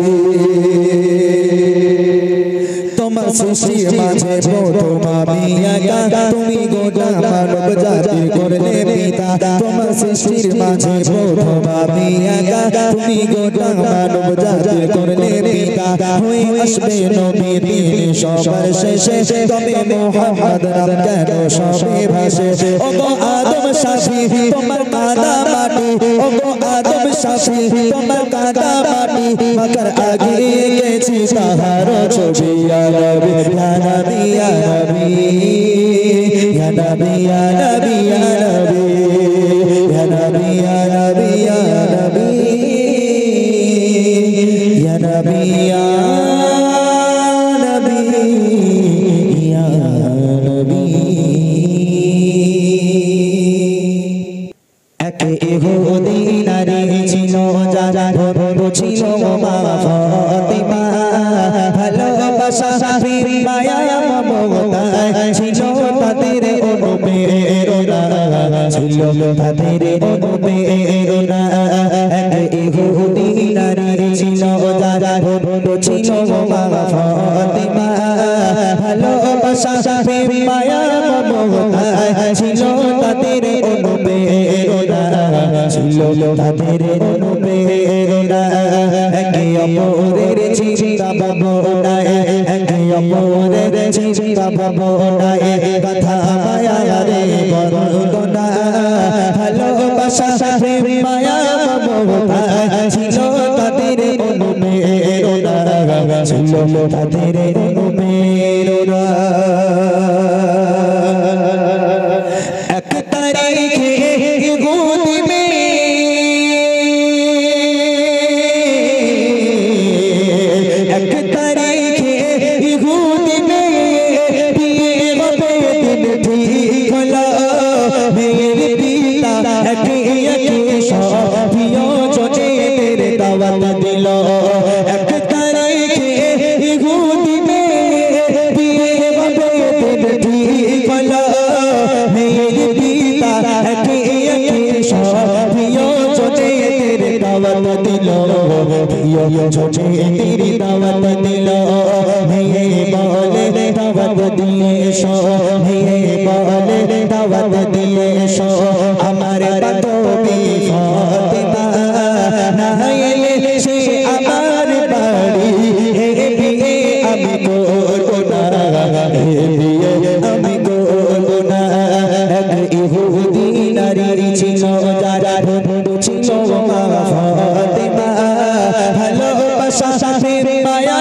তোমার সৃষ্টির মাঝে প্রথম আমি একা তুমি গোটা মানব জাতির করলে পিতা তোমার সৃষ্টির মাঝে প্রথম আমি একা তুমি গোটা মানব জাতির করলে পিতা হয়ে আসবে নবী তিনি সবার শেষে তবে মুহাম্মদ নাম কেন সবে ভাসে ও গো আদম শাফি তোমার কাদা মাটি ও গো আদম শাফি তোমার কাদা মাটি মাকার আগে গেছি তাহার ছবি ইয়া নবী ইয়া নবী ইয়া নবী ইয়া নবী ইয়া নবী ইয়া নবী ইয়া নবী ইয়া নবী ইয়া নবী ইয়া নবী ইয়া নবী একে ইহুদি নারী ছিল যারা বন্ধু ছিল মা ফাতিমা ভালোবাসা মায়া মমতা ছিল তাদের অনুপ্রেরণা ছিল তাদের অনুপ্রেরণা এক ইহুদি নারী ছিল যারা বন্ধু ছিল মা ফাতিমা ভালোবাসা মায়া মমতা ছিল তাদের অনুপ্রেরণা ছিল তাদের অনুপ্রেরণা একে অপরের চিন্তা ভাবনায় একে অপরের চিন্তা ভাবনায় কথা মায়া রে বন্দনা ভালোবাসা মায়া মমতা ছিল তাদের অনুপ্রেরণা ছিল তাদের অনুপ্রেরণা এক তারিখে ইহুদি এক তারিখে ইহুদি বিয়ে হবে দিন ঠিক হলো মেয়ের পিতা একে একে সবিও জনের দাওয়াত দিল এক তারিখে ইহুদি বিয়ে হবে দিন ঠিক হলো মেয়ের পিতা একে একে সবিও জনের দাওয়াত দিল প্রিয় জনের দাওয়াত দিল মেয়ে বলে দাওয়াত দিয়ে এসো মেয়ে বলে দাওয়াত দিয়ে এসো আমার বান্ধবী ফাতিমা না এলে সে আমার বাড়ি হে বিয়ে আমি করব না হে বিয়ে আমি করব না এক ইহুদি নারী ছিল যারা বন্ধু ছিল মা ফাতিমা ভালোবাসা মায়া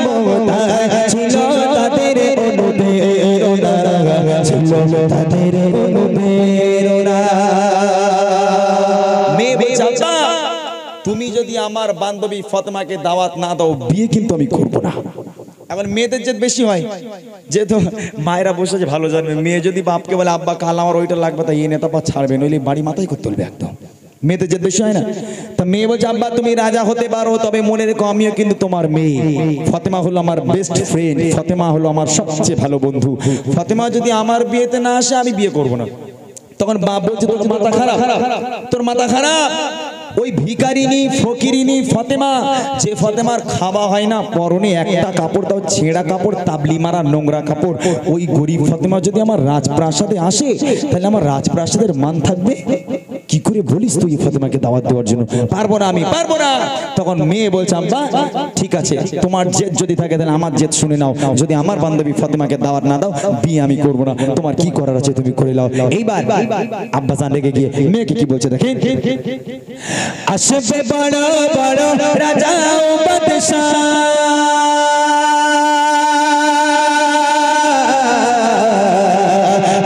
মমতা ছিল তাদের অনুপ্রেরণা ছিল তাদের অনুপ্রেরণা তুমি যদি আমার বান্ধবী ফাতেমাকে দাওয়াত না দাও বিয়ে কিন্তু আমি করব না। এখন মেয়েদের জেদ বেশি হয়, যেহেতু মায়েরা বসে যে ভালো জানবে, মেয়ে যদি বাপকে বলে আব্বা কাল আমার ওইটা লাগবে তাই এই নেতা পা ছাড়বে, নইলে বাড়ি মাথায় করতে তুলবে একদম। মেয়েদের জেদ বেশি হয় না? তা মেয়ে বলছে আব্বা তুমি রাজা হতে পারো, তবে মনে রেখো আমিও কিন্তু তোমার মেয়ে। ফাতেমা হলো আমার বেস্ট ফ্রেন্ড, ফাতেমা হলো আমার সবচেয়ে ভালো বন্ধু। ফাতেমা যদি আমার বিয়েতে না আসে আমি বিয়ে করব না। তখন বাপ বলছে তোর মাথা খারাপ, তোর মাথা খারাপ। ওই ভিখারিনী ফকিরিনী ফাতেমা, যে ফাতেমার খাওয়া হয় না, পরনে একটা কাপড় দাও ছেঁড়া কাপড়, তাবলি মারা নোংরা কাপড়, ওই গরিব ফাতেমা যদি আমার রাজপ্রাসাদে আসে তাহলে আমার রাজপ্রাসাদের মান থাকবে? কি করে বলিস তুই ফাতেমাকে দাওয়াত দেওয়ার জন্য? পারবো না, আমি পারবো না। তখন মেয়ে বলছে আব্বা ঠিক আছে, তোমার জেদ যদি থাকে তাহলে আমার জেদ শুনে নাও, যদি আমার বান্ধবী ফাতেমাকে দাওয়াত না দাও বিয়ে আমি করবো না, তোমার কি করার আছে তুমি করে নাও। এইবার আব্বা জান রেগে গিয়ে মেয়েকে কি বলছে দেখেন, আসবে বড় বড় রাজা ও বাদশাহ,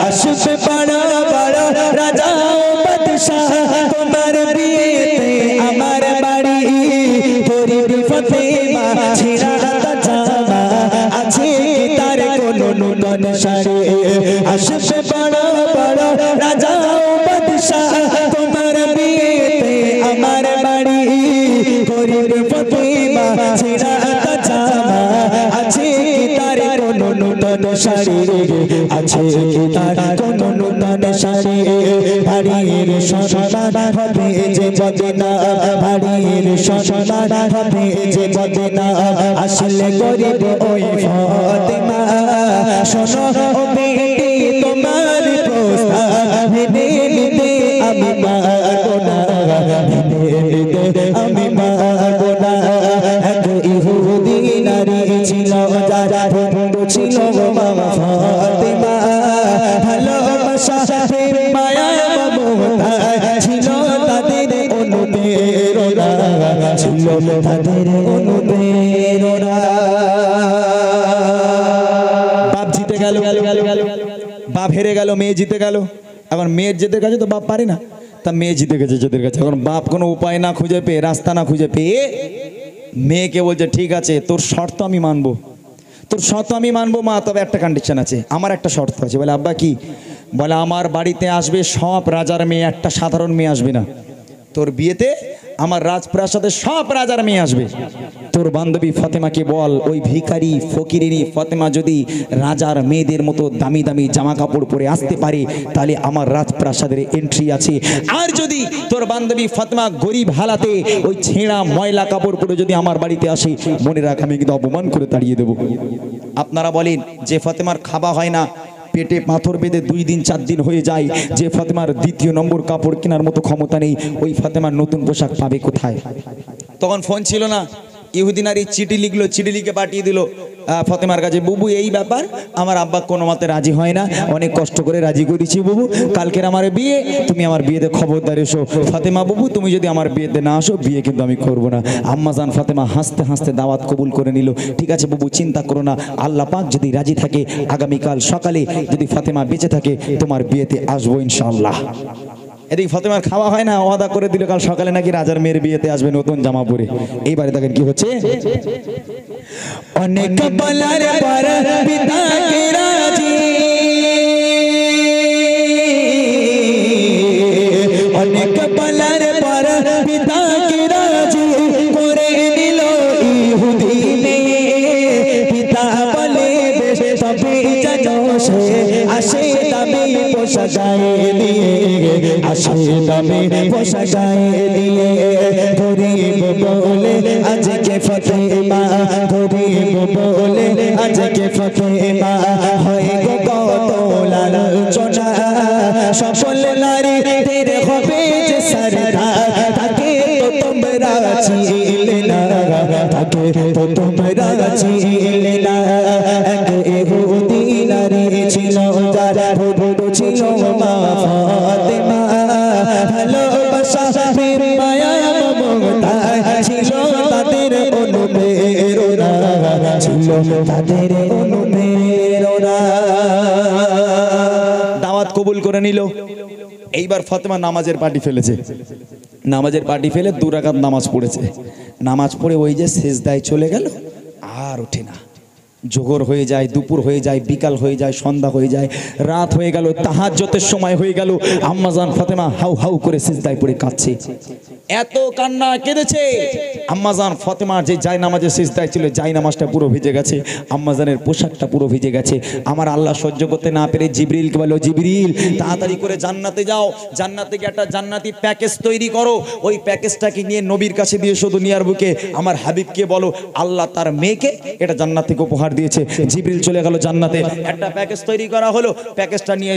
আসবে বড় বড় রাজা ও বাদশাহ, তোমার বিয়েতে আমার বাড়ি গরিব ফাতেমা ছেঁড়া জামা আছে কি তার কোনো নূতন শাড়ি। আসবে বড় বড় রাজা ও বাদশাহ, তোমার বিয়েতে আমার বাড়ি গরিব ফাতেমা ছেঁড়া জামা আছে কি তার কোনো নূতন শাড়ি, আছে কি তার কোনো নূতন শাড়ি। বাড়ির সন্তান হবে যে মদিনা, বাড়ির সন্তান হবে যে মদিনা, আসলে গরিব ওই ফাতেমা। শোনো ও বেটি তোমার প্রস্তাব মেনে নিতে আমি পারবো না, মেনে নিতে আমি পারবো না। এক ইহুদি নারী ছিল যারা বন্ধু ছিল মা ফাতেমা, ভালোবাসা প্রেম মায়া মমতা ছিল তাদের অনুপ্রেরণা, ছিল তাদের অনুপ্রেরণা। বাপ জিতে গেল, বাপ হেরে গেল, মেয়ে জিতে গেল। এখন মেয়ের জেদের কাছে তো বাপ পারে না, তা মেয়ে জিতে গেছে জেদের কাছে। এখন বাপ কোনো উপায় না খুঁজে পেয়ে, রাস্তা না খুঁজে পেয়ে মেয়েকে বলছে ঠিক আছে তোর শর্ত আমি মানবো, তোর শর্ত আমি মানবো মা, তবে একটা কন্ডিশন আছে, আমার একটা শর্ত আছে। বলে আব্বা কি? বলে আমার বাড়িতে আসবে সব রাজার মেয়ে, একটা সাধারণ মেয়ে আসবে না। তোর বিয়েতে আমার রাজপ্রাসাদে সব রাজার মেয়ে আসবে। তোর বান্ধবী ফাতেমাকে বল ওই ভিখারি ফকিরিনী ফাতেমা যদি রাজার মেয়েদের মতো দামি দামি জামা কাপড় পরে আসতে পারে তাহলে আমার রাজপ্রাসাদের এন্ট্রি আছে। আর যদি তোর বান্ধবী ফাতেমা গরিব হালাতে ওই ছেঁড়া ময়লা কাপড় পরে যদি আমার বাড়িতে আসে, মনে রাখ আমি কিন্তু অপমান করে তাড়িয়ে দেবো। আপনারা বলেন যে ফাতেমার খাওয়া হয় না, পেটে পাথর বেঁধে 2 দিন 4 দিন হয়ে যায়, যে ফাতেমার দ্বিতীয় নম্বর কাপড় কেনার মতো ক্ষমতা নেই, ওই ফাতেমার নতুন পোশাক পাবে কোথায়? তখন ফোন ছিল না, ইহুদি নারী চিঠি লিখলো, চিঠি লিখে পাঠিয়ে দিল ফাতেমার কাছে, বুবু এই ব্যাপার আমার আব্বা কোনো মতে রাজি হয় না, অনেক কষ্ট করে রাজি করেছি বুবু, কালকের আমার বিয়ে, তুমি আমার বিয়েতে খবরদার এসো। ফাতেমা বুবু তুমি যদি আমার বিয়েতে না আসো বিয়ে কিন্তু আমি করব না। আম্মা জান ফাতেমা হাসতে হাসতে দাওয়াত কবুল করে নিল। ঠিক আছে বুবু চিন্তা করো না, আল্লাহ পাক যদি রাজি থাকে আগামীকাল সকালে যদি ফাতেমা বেঁচে থাকে তোমার বিয়েতে আসবো ইনশাআল্লাহ। এদিকে ফাতেমার খাওয়া হয় না, ওয়াদা করে দিল কাল সকালে নাকি রাজার মেয়ের বিয়েতে আসবে নতুন জামা পরে। এইবারে দেখেন কি হচ্ছে, অনেক বলার পর পিতাকে রাজি, অনেক বলার পর পিতাকে রাজি করে নিল ইহুদি মেয়ে। পিতা বলে বেশ তবে জানো সে আসে দামি পোশাকায় দিয়ে, আসে দামি পোশাকায় দিয়ে। গরিব বলে আজকে ফাতেমা, গরিব বলে আজকে ফাতেমা হয় গো কত লালচনা। সফল নারী তেরে হবে যে সরদার, তাকে তো তোমরা চিনলে না, তাকে তো তোমরা চিনলে না। এক ইহুদি নারী ছিল যারা বন্ধু ছিল মা ফাতেমা, ভালোবাসা প্রেম মায়া মমতা ছিল তাদের অনুপ্রেরণা, ছিল তাদের অনুপ্রেরণা। দাওয়াত কবুল করে নিল। এইবার ফাতেমা নামাজের পার্টি ফেলেছে, নামাজের পার্টি ফেলে 2 রাকাত নামাজ পড়েছে। নামাজ পড়ে ওই যে সেজদায় চলে গেল, আর ওঠে না। জোহর হয়ে যায়, দুপুর হয়ে যায়, বিকাল হয়ে যায়, সন্ধ্যা হয়ে যায়, রাত হয়ে গেল, তাহাজ্জুদের সময় হয়ে গেল, আম্মাজান ফাতেমা হাউ হাউ করে সিজদায় পড়ে কাঁদছে। এত কান্না কেঁদেছে। আম্মাজান ফাতেমার যে জায়নামাজে সিজদায় ছিল, জায়নামাজটা পুরো ভিজে গেছে, আম্মাজানের পোশাকটা পুরো ভিজে গেছে। আমার আল্লাহ সহ্য করতে না পেরে জিবরিলকে বলল, জিবরিল তাড়াতাড়ি করে জান্নাতে যাও, জান্নাতে গিয়ে একটা জান্নাতি প্যাকেজ তৈরি করো, ওই প্যাকেজটাকে নিয়ে নবীর কাছে দিয়ে শুধু দুনিয়ার বুকে আমার হাবিবকে বলো আল্লাহ তার মেয়েকে এটা জান্নাত থেকে উপহার দিয়েছে। জিবরিল চলে গেল জান্নাতে, একটা প্যাকেজ তৈরি করা হলো, প্যাকেজটা নিয়ে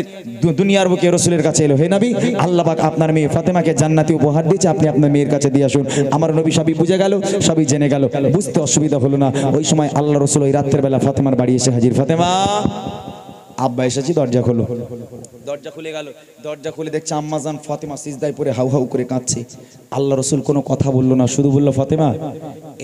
দুনিয়ার বুকে রাসূলের কাছে এলো, হে নবী আল্লাহ পাক আপনার মেয়ে ফাতেমাকে জান্নাতি উপহার দিয়েছে, আপনি আপনার মেয়ের কাছে দিয়ে আসুন। আমার নবী সবই বুঝে গেল, সবই জেনে গেল, বুঝতে অসুবিধা হলো না। ওই সময় আল্লাহ রাসূল ওই রাতের বেলা ফাতেমার বাড়ি এসে হাজির। ফাতেমা আব্বা এসেছি, দরজা খোলো। দরজা খুলে গেল, দরজা খুলে দেখছে আম্মাজান ফাতেমা সিজদায় পড়ে হাউ হাউ করে কাঁদছে। আল্লাহ রাসূল কোনো কথা বললো না, শুধু বলল ফাতেমা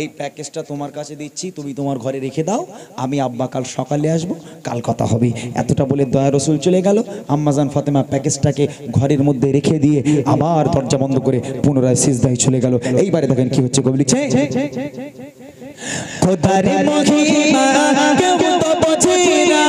এই প্যাকেজটা তোমার কাছে দিচ্ছি, তুমি তোমার ঘরে রেখে দাও, আমি আব্বা কাল সকালে আসবো, কাল কথা হবে। এতটা বলে দয়া রাসূল চলে গেল। আম্মাজান ফাতেমা প্যাকেজটাকে ঘরের মধ্যে রেখে দিয়ে আবার দরজা বন্ধ করে পুনরায় সিজদায় চলে গেল। এইবারে দেখেন কি হচ্ছে, কবি লিখছে খোদার মহিমা কেউ তো বোঝে না,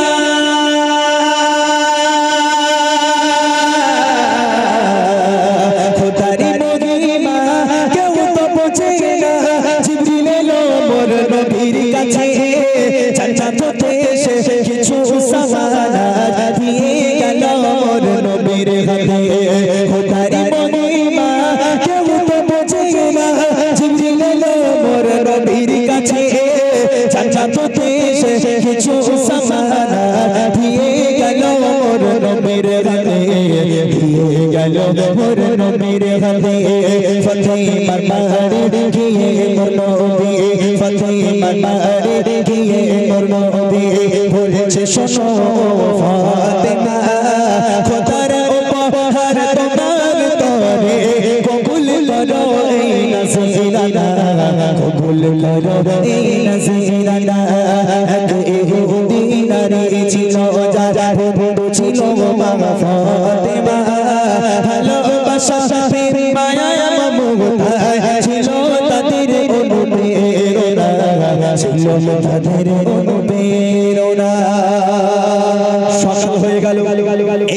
সকাল হয়ে গেল,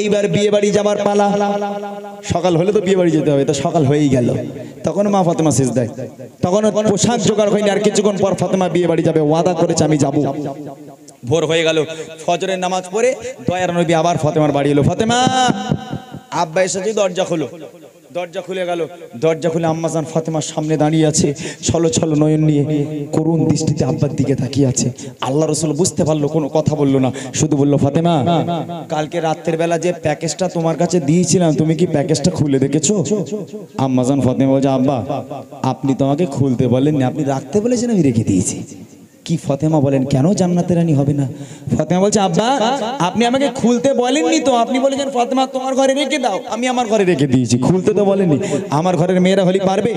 এইবার বিয়ে বাড়ি যাবার পালা। সকাল হলে তো বিয়ে বাড়ি যেতে হবে, তো সকাল হয়েই গেল। তখন মা ফাতেমা সিজদায়, তখন পোশাক জোগাড় হয়নি, আর কিছুক্ষণ পর ফাতেমা বিয়ে বাড়ি যাবে, ওয়াদা করেছে আমি যাব। ভোর হয়ে গেল, ফজরের নামাজ পড়ে দয়ার নবী আবার ফাতেমার বাড়ি এলো। ফাতেমা আব্বা এসেছে, দরজা খোলো। দরজা খুলে গেল, দরজা খুলে আম্মাজান ফাতেমার সামনে দাঁড়িয়ে আছে, ছলো ছলো নয়ন নিয়ে করুণ দৃষ্টিতে আব্বার দিকে তাকিয়ে আছে। আল্লাহ রাসূল বুঝতে পারলো, কোনো কথা বললো না, শুধু বলল ফাতেমা কালকে রাতের বেলা যে প্যাকেজটা তোমার কাছে দিয়েছিলাম, তুমি কি প্যাকেজটা খুলে দেখেছো? আম্মাজান ফাতেমা বলছে, আব্বা আপনি তো আমাকে খুলতে বলেননি, আপনি রাখতে বলেছেন, আমি রেখে দিয়েছি। কি ফাতেমা বলেন, কেন জান্নাতের রানী হবে না? ফাতেমা বলছে, আব্বা আপনি আমাকে খুলতে বলেননি তো, আপনি বলেছেন ফাতেমা তোমার ঘরে রেখে দাও, আমি আমার ঘরে রেখে দিয়েছি, খুলতে তো বলেননি। আমার ঘরের মেয়েরা হলি পারবে?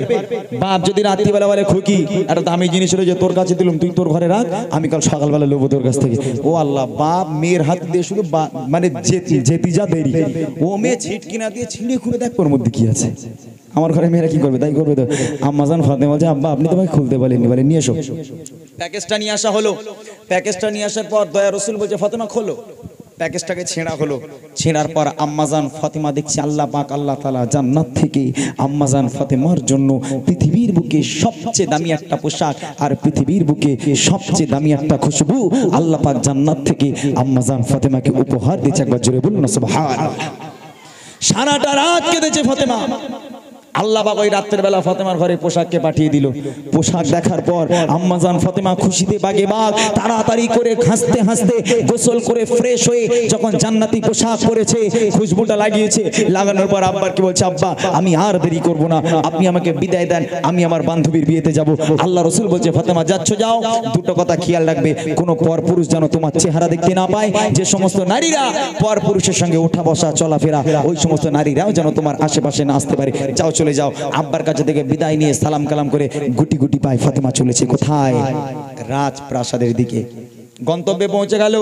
বাপ যদি রাত্রিবেলা বলে, খুকি একটা দামি জিনিস হলো যে তোর কাছে দিলাম, তুই তোর ঘরে রাখ, আমি কাল সকালবেলা লোবো তোর কাছ থেকে। ও আল্লাহ, বাপ মেয়ের হাত দিয়ে শুধু মানে যেতি যা দেরি, ও মেয়ে ছিটকি না দিয়ে ছিঁড়ে খুলে দেখ ওর মধ্যে কি আছে। আমার ঘরে মেয়েরা কি করবে, তাই করবে তো। আম্মাজান ফাতেমা বলছে, আব্বা আপনি তোমাকে খুলতে বলেননি, বলে নিয়ে এসো। প্যাকেজটা নিয়ে আসা হলো। প্যাকেজটা নিয়ে আসার পর দয়া রাসূল বলছে, ফাতেমা খোলো। প্যাকেজটাকে ছেঁড়া হলো। ছেঁড়ার পর আম্মাজান ফাতেমা দেখছে আল্লাহ পাক আল্লাহ তাআলা জান্নাত থেকে আম্মাজান ফাতেমার জন্য পৃথিবীর বুকে সবচেয়ে দামি একটা পোশাক আর পৃথিবীর বুকে সবচেয়ে দামি একটা খুশবু আল্লাহ পাক জান্নাত থেকে আম্মাজান ফাতেমাকে উপহার দিয়েছে। একবার জোরে বলুন না সুবহানাল্লাহ। সারাটা রাত কেঁদেছে ফাতেমা। আল্লাহ পাক ওই রাতের বেলা ফাতেমার ঘরে পোশাককে পাঠিয়ে দিল। পোশাক দেখার পর আম্মাজান ফাতেমা খুশিতে বাগে বাগ, তাড়াতাড়ি করে হাসতে হাসতে গোসল করে ফ্রেশ হয়ে যখন জান্নাতি পোশাক পরেছে, খুশবুটা লাগিয়েছে, লাগানোর পর আব্বাকে বলছে, আব্বা আমি আর দেরি করব না, আপনি আমাকে বিদায় দেন, আমি আমার বান্ধবীর বিয়েতে যাব। আল্লাহ রাসূল বলছে, ফাতেমা যাচ্ছ যাও, দুটো কথা খেয়াল রাখবে, কোনো পরপুরুষ যেন তোমার চেহারা দেখতে না পায়। যে সমস্ত নারীরা পরপুরুষের সঙ্গে ওঠা বসা চলাফেরা, ওই সমস্ত নারীরাও যেন তোমার আশেপাশে না আসতে পারে। যাও চলে যাও। আব্বার কাছে থেকে বিদায় নিয়ে সালাম কালাম করে গুটি গুটি পায়ে ফাতেমা চলেছে কোথায়? রাজপ্রাসাদের দিকে। গন্তব্যে পৌঁছে গেল,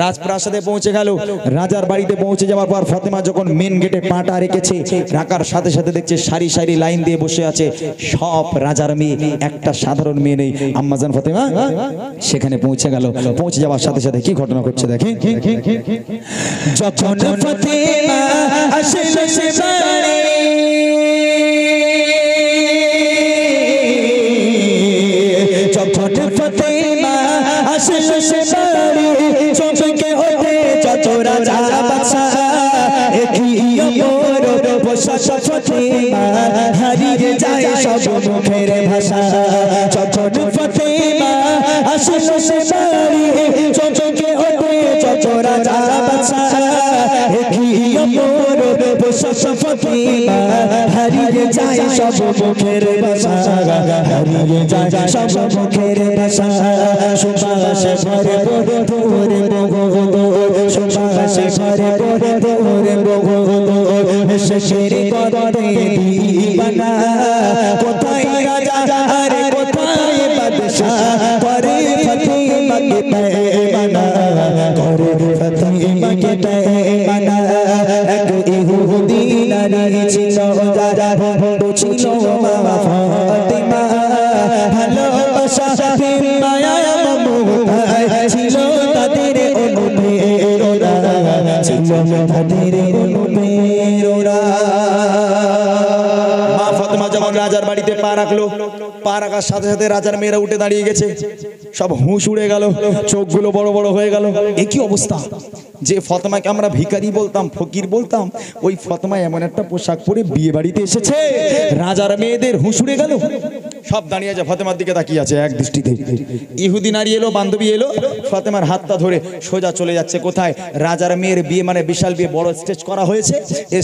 রাজপ্রাসাদে পৌঁছে গেল। রাজার বাড়িতে পৌঁছে যাওয়ার পর ফাতেমা যখন মেন গেটে পাটা রেখেছে, রাখার সাথে সাথে দেখছে সারি সারি লাইন দিয়ে বসে আছে সব রাজার মেয়ে, একটা সাধারণ মেয়ে নেই। আম্মাজান ফাতেমা সেখানে পৌঁছে গেল। পৌঁছে যাওয়ার সাথে সাথে কি ঘটনা ঘটছে দেখেন। যখন ফাতেমা আসলো সে বাড়ি, যখন ফাতেমা আসলো সে বাড়ি, চমকে ওঠে যত রাজা বাদশা, একই অপর বসা ফাতেমা হারিয়ে যায় সব মুখের ভাষা। যখন ফাতেমা আসলো সে বাড়ি, চমকে ওঠে যত রাজা বাদশা, একই অপর বসা ফাতেমা হারিয়ে যায় সব মুখের ভাষা, হারিয়ে যায় সব মুখের ভাষা। সুবাসে ভরে ভরে বগল, সুবাসে ভরে ভরে বগল, শেষের করতে দিবানা, কোথায় রাজা আর কোথায় বাদশা, করে ফাতেমাকে পেমানা, করে ফাতেমাকে পেমানা। এক ইহুদি নারী ছিল যারা ছিল মা ফাতেমা, ভালোবাসা মায়া মমতা ছিল তাদের অনুপ্রেরণা, ছিল তাদের অনুপ্রেরণা। মা ফাতেমা যখন রাজার বাড়িতে পা রাখলো, পা রাখার সাথে সাথে রাজার মেয়েরা উঠে দাঁড়িয়ে গেছে, সব হুঁশ উড়ে গেল, চোখগুলো বড় বড় হয়ে গেল। একই অবস্থা, যে ফাতেমাকে আমরা ভিখারি বলতাম, ফকির বলতাম, ওই ফাতেমা এমন একটা পোশাক পরে বিয়ে বাড়িতে এসেছে, রাজার মেয়েদের হুঁশ উড়ে গেল। সব দাঁড়িয়ে আছে, ফাতেমার দিকে তাকিয়ে আছে এক দৃষ্টিতে। ইহুদি নারী এলো, বান্ধবী এলো, ফাতেমার হাতটা ধরে সোজা চলে যাচ্ছে কোথায়? রাজার মেয়ের বিয়ে, মানে বিশাল বিয়ে, বড় স্টেজ করা হয়েছে।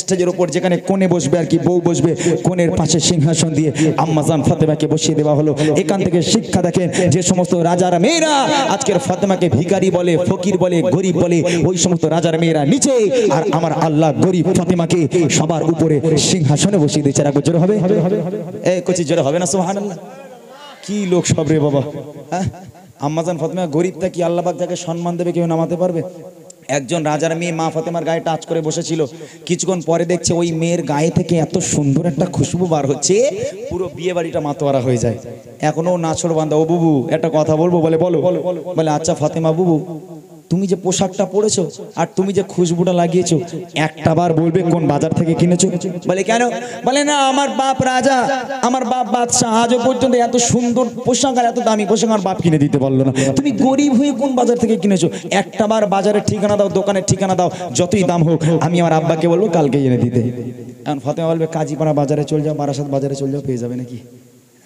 স্টেজের উপর যেখানে কোণে বসবে আর কি, বউ বসবে, কোণের পাশে সিংহাসন দিয়ে আম্মাজান ফাতেমাকে বসিয়ে দেওয়া হলো। এখান থেকে শিক্ষা দেখেন, যে সমস্ত রাজার মেয়েরা আজকের ফাতেমাকে ভিখারি বলে, ফকির বলে, গরিব বলে, ওই সমস্ত রাজার মেয়েরা নিচে, আর আমার আল্লাহ গরিব ফাতেমাকে সবার উপরে সিংহাসনে বসিয়ে দিয়েছে। রাগ জোরে হবে? এই কচি জোরে হবে না? সুবহানাল্লাহ। কি লোক সব রে বাবা, হ্যাঁ? আম্মাজান ফাতেমা গরিবটা কি আল্লাহ পাক যাকে সম্মান দেবে কেউ নামাতে পারবে? একজন রাজার মেয়ে মা ফাতেমার গায়ে টাচ করে বসেছিল, কিছুক্ষণ পরে দেখছে ওই মেয়ের গায়ে থেকে এত সুন্দর একটা খুশবু বার হচ্ছে, পুরো বিয়ে বাড়িটা মাতোয়ারা হয়ে যায়। এখনো নাছর বান্ধা, ও বুবু একটা কথা বলবো, বলে বলো। বলে আচ্ছা ফাতেমা বুবু, তুমি যে পোশাকটা পরেছো আর তুমি যে খুশবুটা লাগিয়েছো, একটা বার বলবে কোন বাজার থেকে কিনেছো? বলে কেন? বলে না, আমার বাপ রাজা, আমার বাপ বাদশাহ, আজও পর্যন্ত এত সুন্দর পোশাক আর এত দামি পোশাক আমার বাপ কিনে দিতে পারলো না। তুমি গরিব হয়ে কোন বাজার থেকে কিনেছো? একটা বার বাজারের ঠিকানা দাও, দোকানের ঠিকানা দাও, যতই দাম হোক আমি আমার আব্বাকে বলবো কালকে এনে দিতে। এখন ফাতেমা বলবে কাজীপাড়া বাজারে চলে যাও, বারাসাত বাজারে চলে যাও, পেয়ে যাবে নাকি?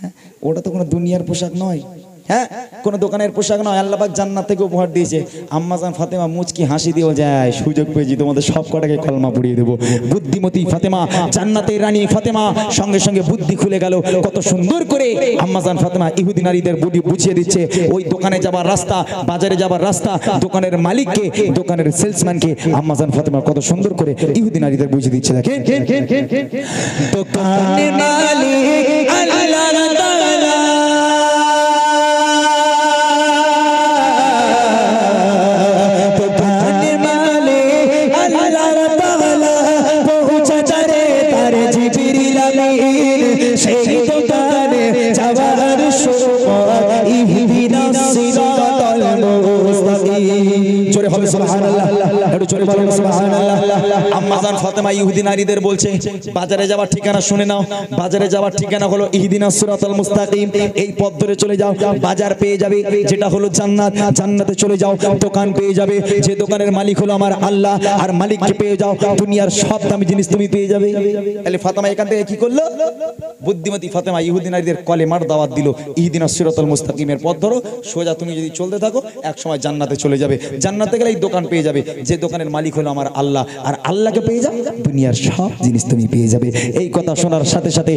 হ্যাঁ, ওটা তো কোনো দুনিয়ার পোশাক নয়, হ্যাঁ, কোন দোকানের পোশাক নয়, আল্লাহ পাক জান্নাত থেকে উপহার দিয়েছে। আম্মাজান ফাতেমা মুচকি হাসি দিয়ে যায়, সুযোগ পেয়েছি তোমাদের সব কটাকে কলমা পড়িয়ে দেবো। বুদ্ধিমতী ফাতেমা, জান্নাতের রানী ফাতেমা, সঙ্গে সঙ্গে বুদ্ধি খুলে গেল। কত সুন্দর করে আম্মাজান ফাতেমা ইহুদি নারীদের বুদ্ধি বুঝিয়ে দিচ্ছে। ওই দোকানে যাবার রাস্তা, বাজারে যাবার রাস্তা, দোকানের মালিককে, দোকানের সেলসম্যানকে আম্মাজান ফাতেমা কত সুন্দর করে ইহুদি নারীদের বুঝিয়ে দিচ্ছে। দেখেন, দোকানের মালিক আল্লাহ তাআলা, সেই দোকানে যাওয়ার সময় ইহদিনাস সিরাতাল মুস্তাকিম। জোরে হবে সুবহানাল্লাহ, একটু জোরে বলুন সুবহানাল্লাহ। আম্মাজান ফাতেমা ইহুদি নারীদের বলছে বাজারে যাওয়ার ঠিকানা শুনে নাও। বাজারে যাওয়ার ঠিকানা হলো ইহদিনাস সিরাতাল মুস্তাকিম, এই পথ ধরে চলে যাও, বাজার পেয়ে যাবে যেটা হলো জান্নাত, জান্নাতে চলে যাও, দোকান পেয়ে যাবে, যে দোকানের মালিক হলো আমার আল্লাহ, আর মালিককে পেয়ে যাও, দুনিয়ার সব দামি জিনিস তুমি পেয়ে যাবে। তাহলে ফাতেমা এখান থেকে কি করলো? বুদ্ধিমতী ফাতেমা ইহুদি নারীদের কলেমার দাওয়াত দিল, ইহদিনাস সিরাতাল মুস্তাকিমের পথ ধরো, সোজা তুমি যদি চলতে থাকো এক সময় জান্নাতে চলে যাবে। জান্নাতে গেলে এই দোকান পেয়ে যাবে, যে দোকানের মালিক হলো আমার আল্লাহ, আর আল্লাহকে পেয়ে যাও, দুনিয়ার সব জিনিস তুমি পেয়ে যাবে। এই কথা শোনার সাথে সাথে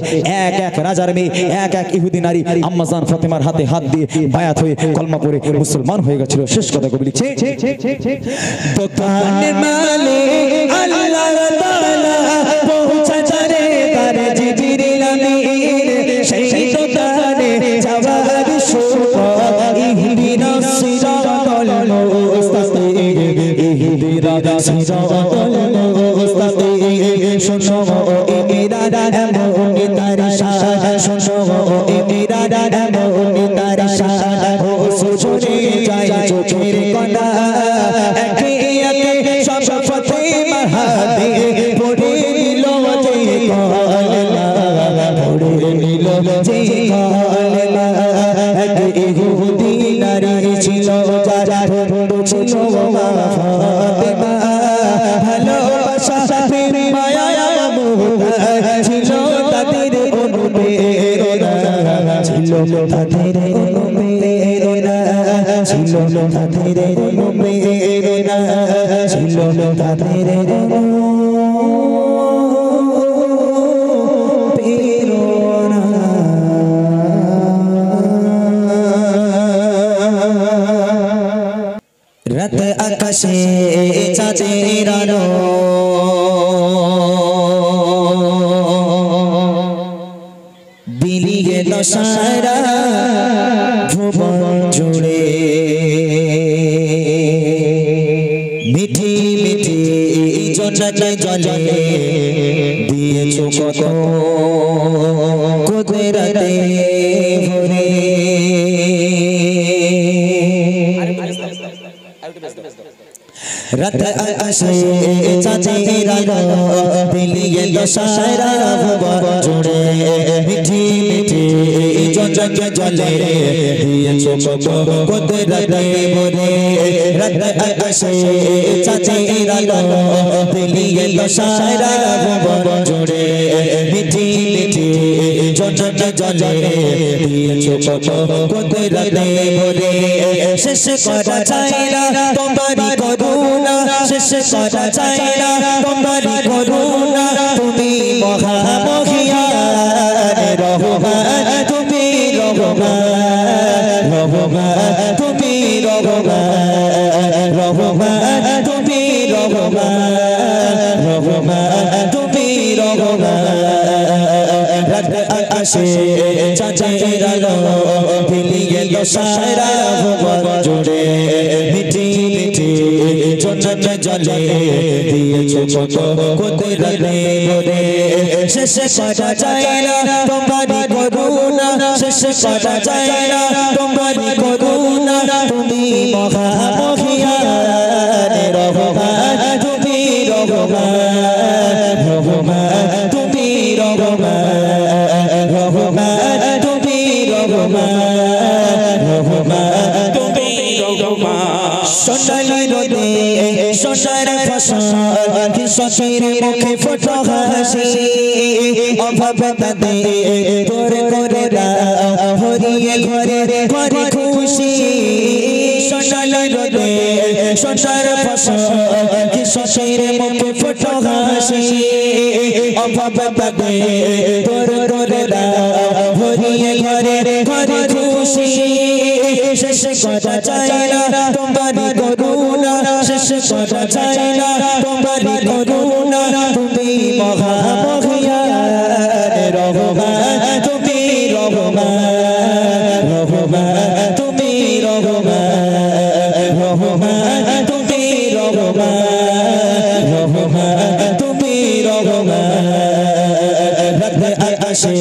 এক এক রাজার মেয়ে, এক এক ইহুদি নারী আম্মাজান ফাতেমার হাতে হাত দিয়ে বায়াত হয়ে কলমা পড়ে মুসলমান হয়ে গেছিল। শেষ কথা কবি লিখছে, দোকানের মালিক আল্লাহ তাআলা পৌঁছাতে তার জিবরিল আমিন, সেই দোকানে যাওয়ার সময় ইহদিনাস সিরাতাল সিরাতুল মুস্তাকিম শোনো এমিরা এমন তার শান শোনো এমিরা এমন তার শান ও সুজনে যায় চোখের কণা একে একে সব পথে মাহাদি পড়ে নিল যে কলমা পড়ে নিল যে কলমা এক ইহুদি নারী ছিল যার বড় ছিল মা ফাতেমা ভালোবাসা প্রেম মায়া মমতা ছিল তাদের অনুপ্রেরণা ছিল তাদের অনুপ্রেরণা ছিল তাদের অনুপ্রেরণা ছিল তাদের রাত আকাশে চাঁদের আলো বিলিয়ে সারা ভুবন জুড়ে মিঠি মিঠি জলে জলে দিয়েছো কত কুদরতে ভরে রাত আকাশে চাঁদের আলো বিলিয়ে সারা ভুবন জুড়ে মিঠি মিঠি জলে জলে দিয়েছো কত কুদরতে ভরে রাত আকাশে চাঁদের আলো বিলিয়ে সারা ভুবন জুড়ে মিঠি মিঠি জলে জলে দিয়েছো কত কুদরতে ভরে শেষ করা যায় না তোমারই করুণা শেষ করা যায় না তোমারই করুণা তুমি মহামহিয়ান রহমান তুমি রহমান রহমান তুমি রহমান রহমান তুমি রহমান রহমান তুমি রহমান রাত আকাশে চাঁদের আলো বিলিয়ে সারা ভুবন জুড়ে মিঠি মিঠি জলে জলে দিয়েছো কত কুদরতে ভরে শেষ করা যায় না তোমারই করুণা শেষ করা যায় না তোমারই করুণা তুমি মহামহিয়ান রহমান তুমি রহমান রহমান তুমি রহমান রহমান তুমি রহমান রহমান তুমি রহমান সোনালি রোদে সোনার ফসল কৃষকের মুখে ফোটো হাসি অভাব তাদের তোর করে ভরিয়ে ঘরে ঘরে খুশি সোনালি রোদে সোনার ফসল কৃষকের মুখে ফোটো হাসি অভাব তাদের তোর করে ভরিয়ে ঘরে ঘরে খুশি শেষ করা যায় না তোমারই করুণা শেষ করা যায় না তোমারই করুণা তুমি মহামহিয়ান রহমান তুমি রহমান রহমান তুমি রহমান রহমান তুমি রহমান রহমান তুমি রহমান রাত আকাশে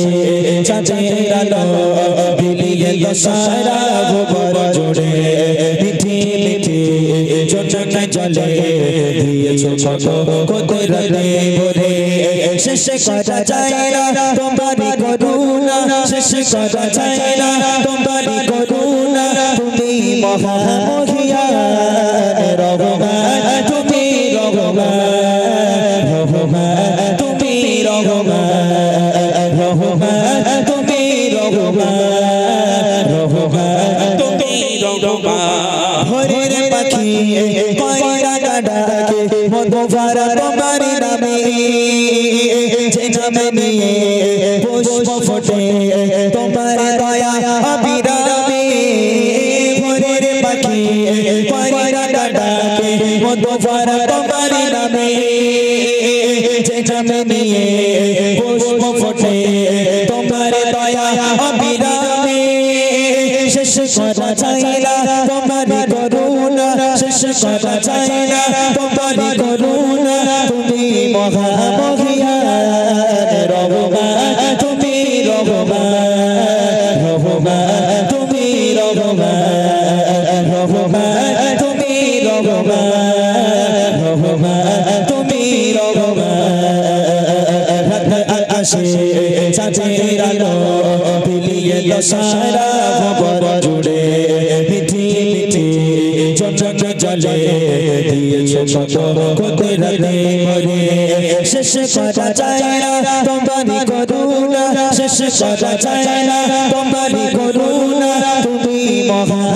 চাঁদের আলো বিলিয়ে সারা ভুবন জুড়ে মিঠি মিঠি জলে জলে দিয়েছো কত কুদরতে ভরে শেষ করা যায় না তোমারই করুণা শেষ করা যায় না তোমারই করুণা তুমি মহামহিয়ান রহমান তুমি রহমান রহমান তুমি রহমান রহমান তুমি রহমান রহমান তুমি রহমান ভোরের পাখি কয়রা ডাকে মধু ভরা তোমারই নামে যে নামে নিয়ে পুষ্প ফোটে তোমার দয়া অবিরামে ভোরের পাখি কয়রা ডাকে মধু ভরা তোমারই নামে যে নামে নিয়ে পুষ্প ফোটে তোমার দয়া অবিরামে শেষ করা যায় না তোমারই করুণা শেষ করা চাই না তোমারই করুণা তুমি মহামহিয়ান রহমান তুমি রহমান রহমান তুমি রহমান রহমান তুমি রহমান রহমান তুমি রহমান আকাশে চাঁদের আলো বিলিয়ে দশারা খবর জুড়ে মিঠি মিঠি চঞ্চল জলে দিয়েছো কত কত রাতে মরে শেষ করা চাই না তোমারই করুণা শেষ করা চাই না তোমারই করুণা তুমি মহা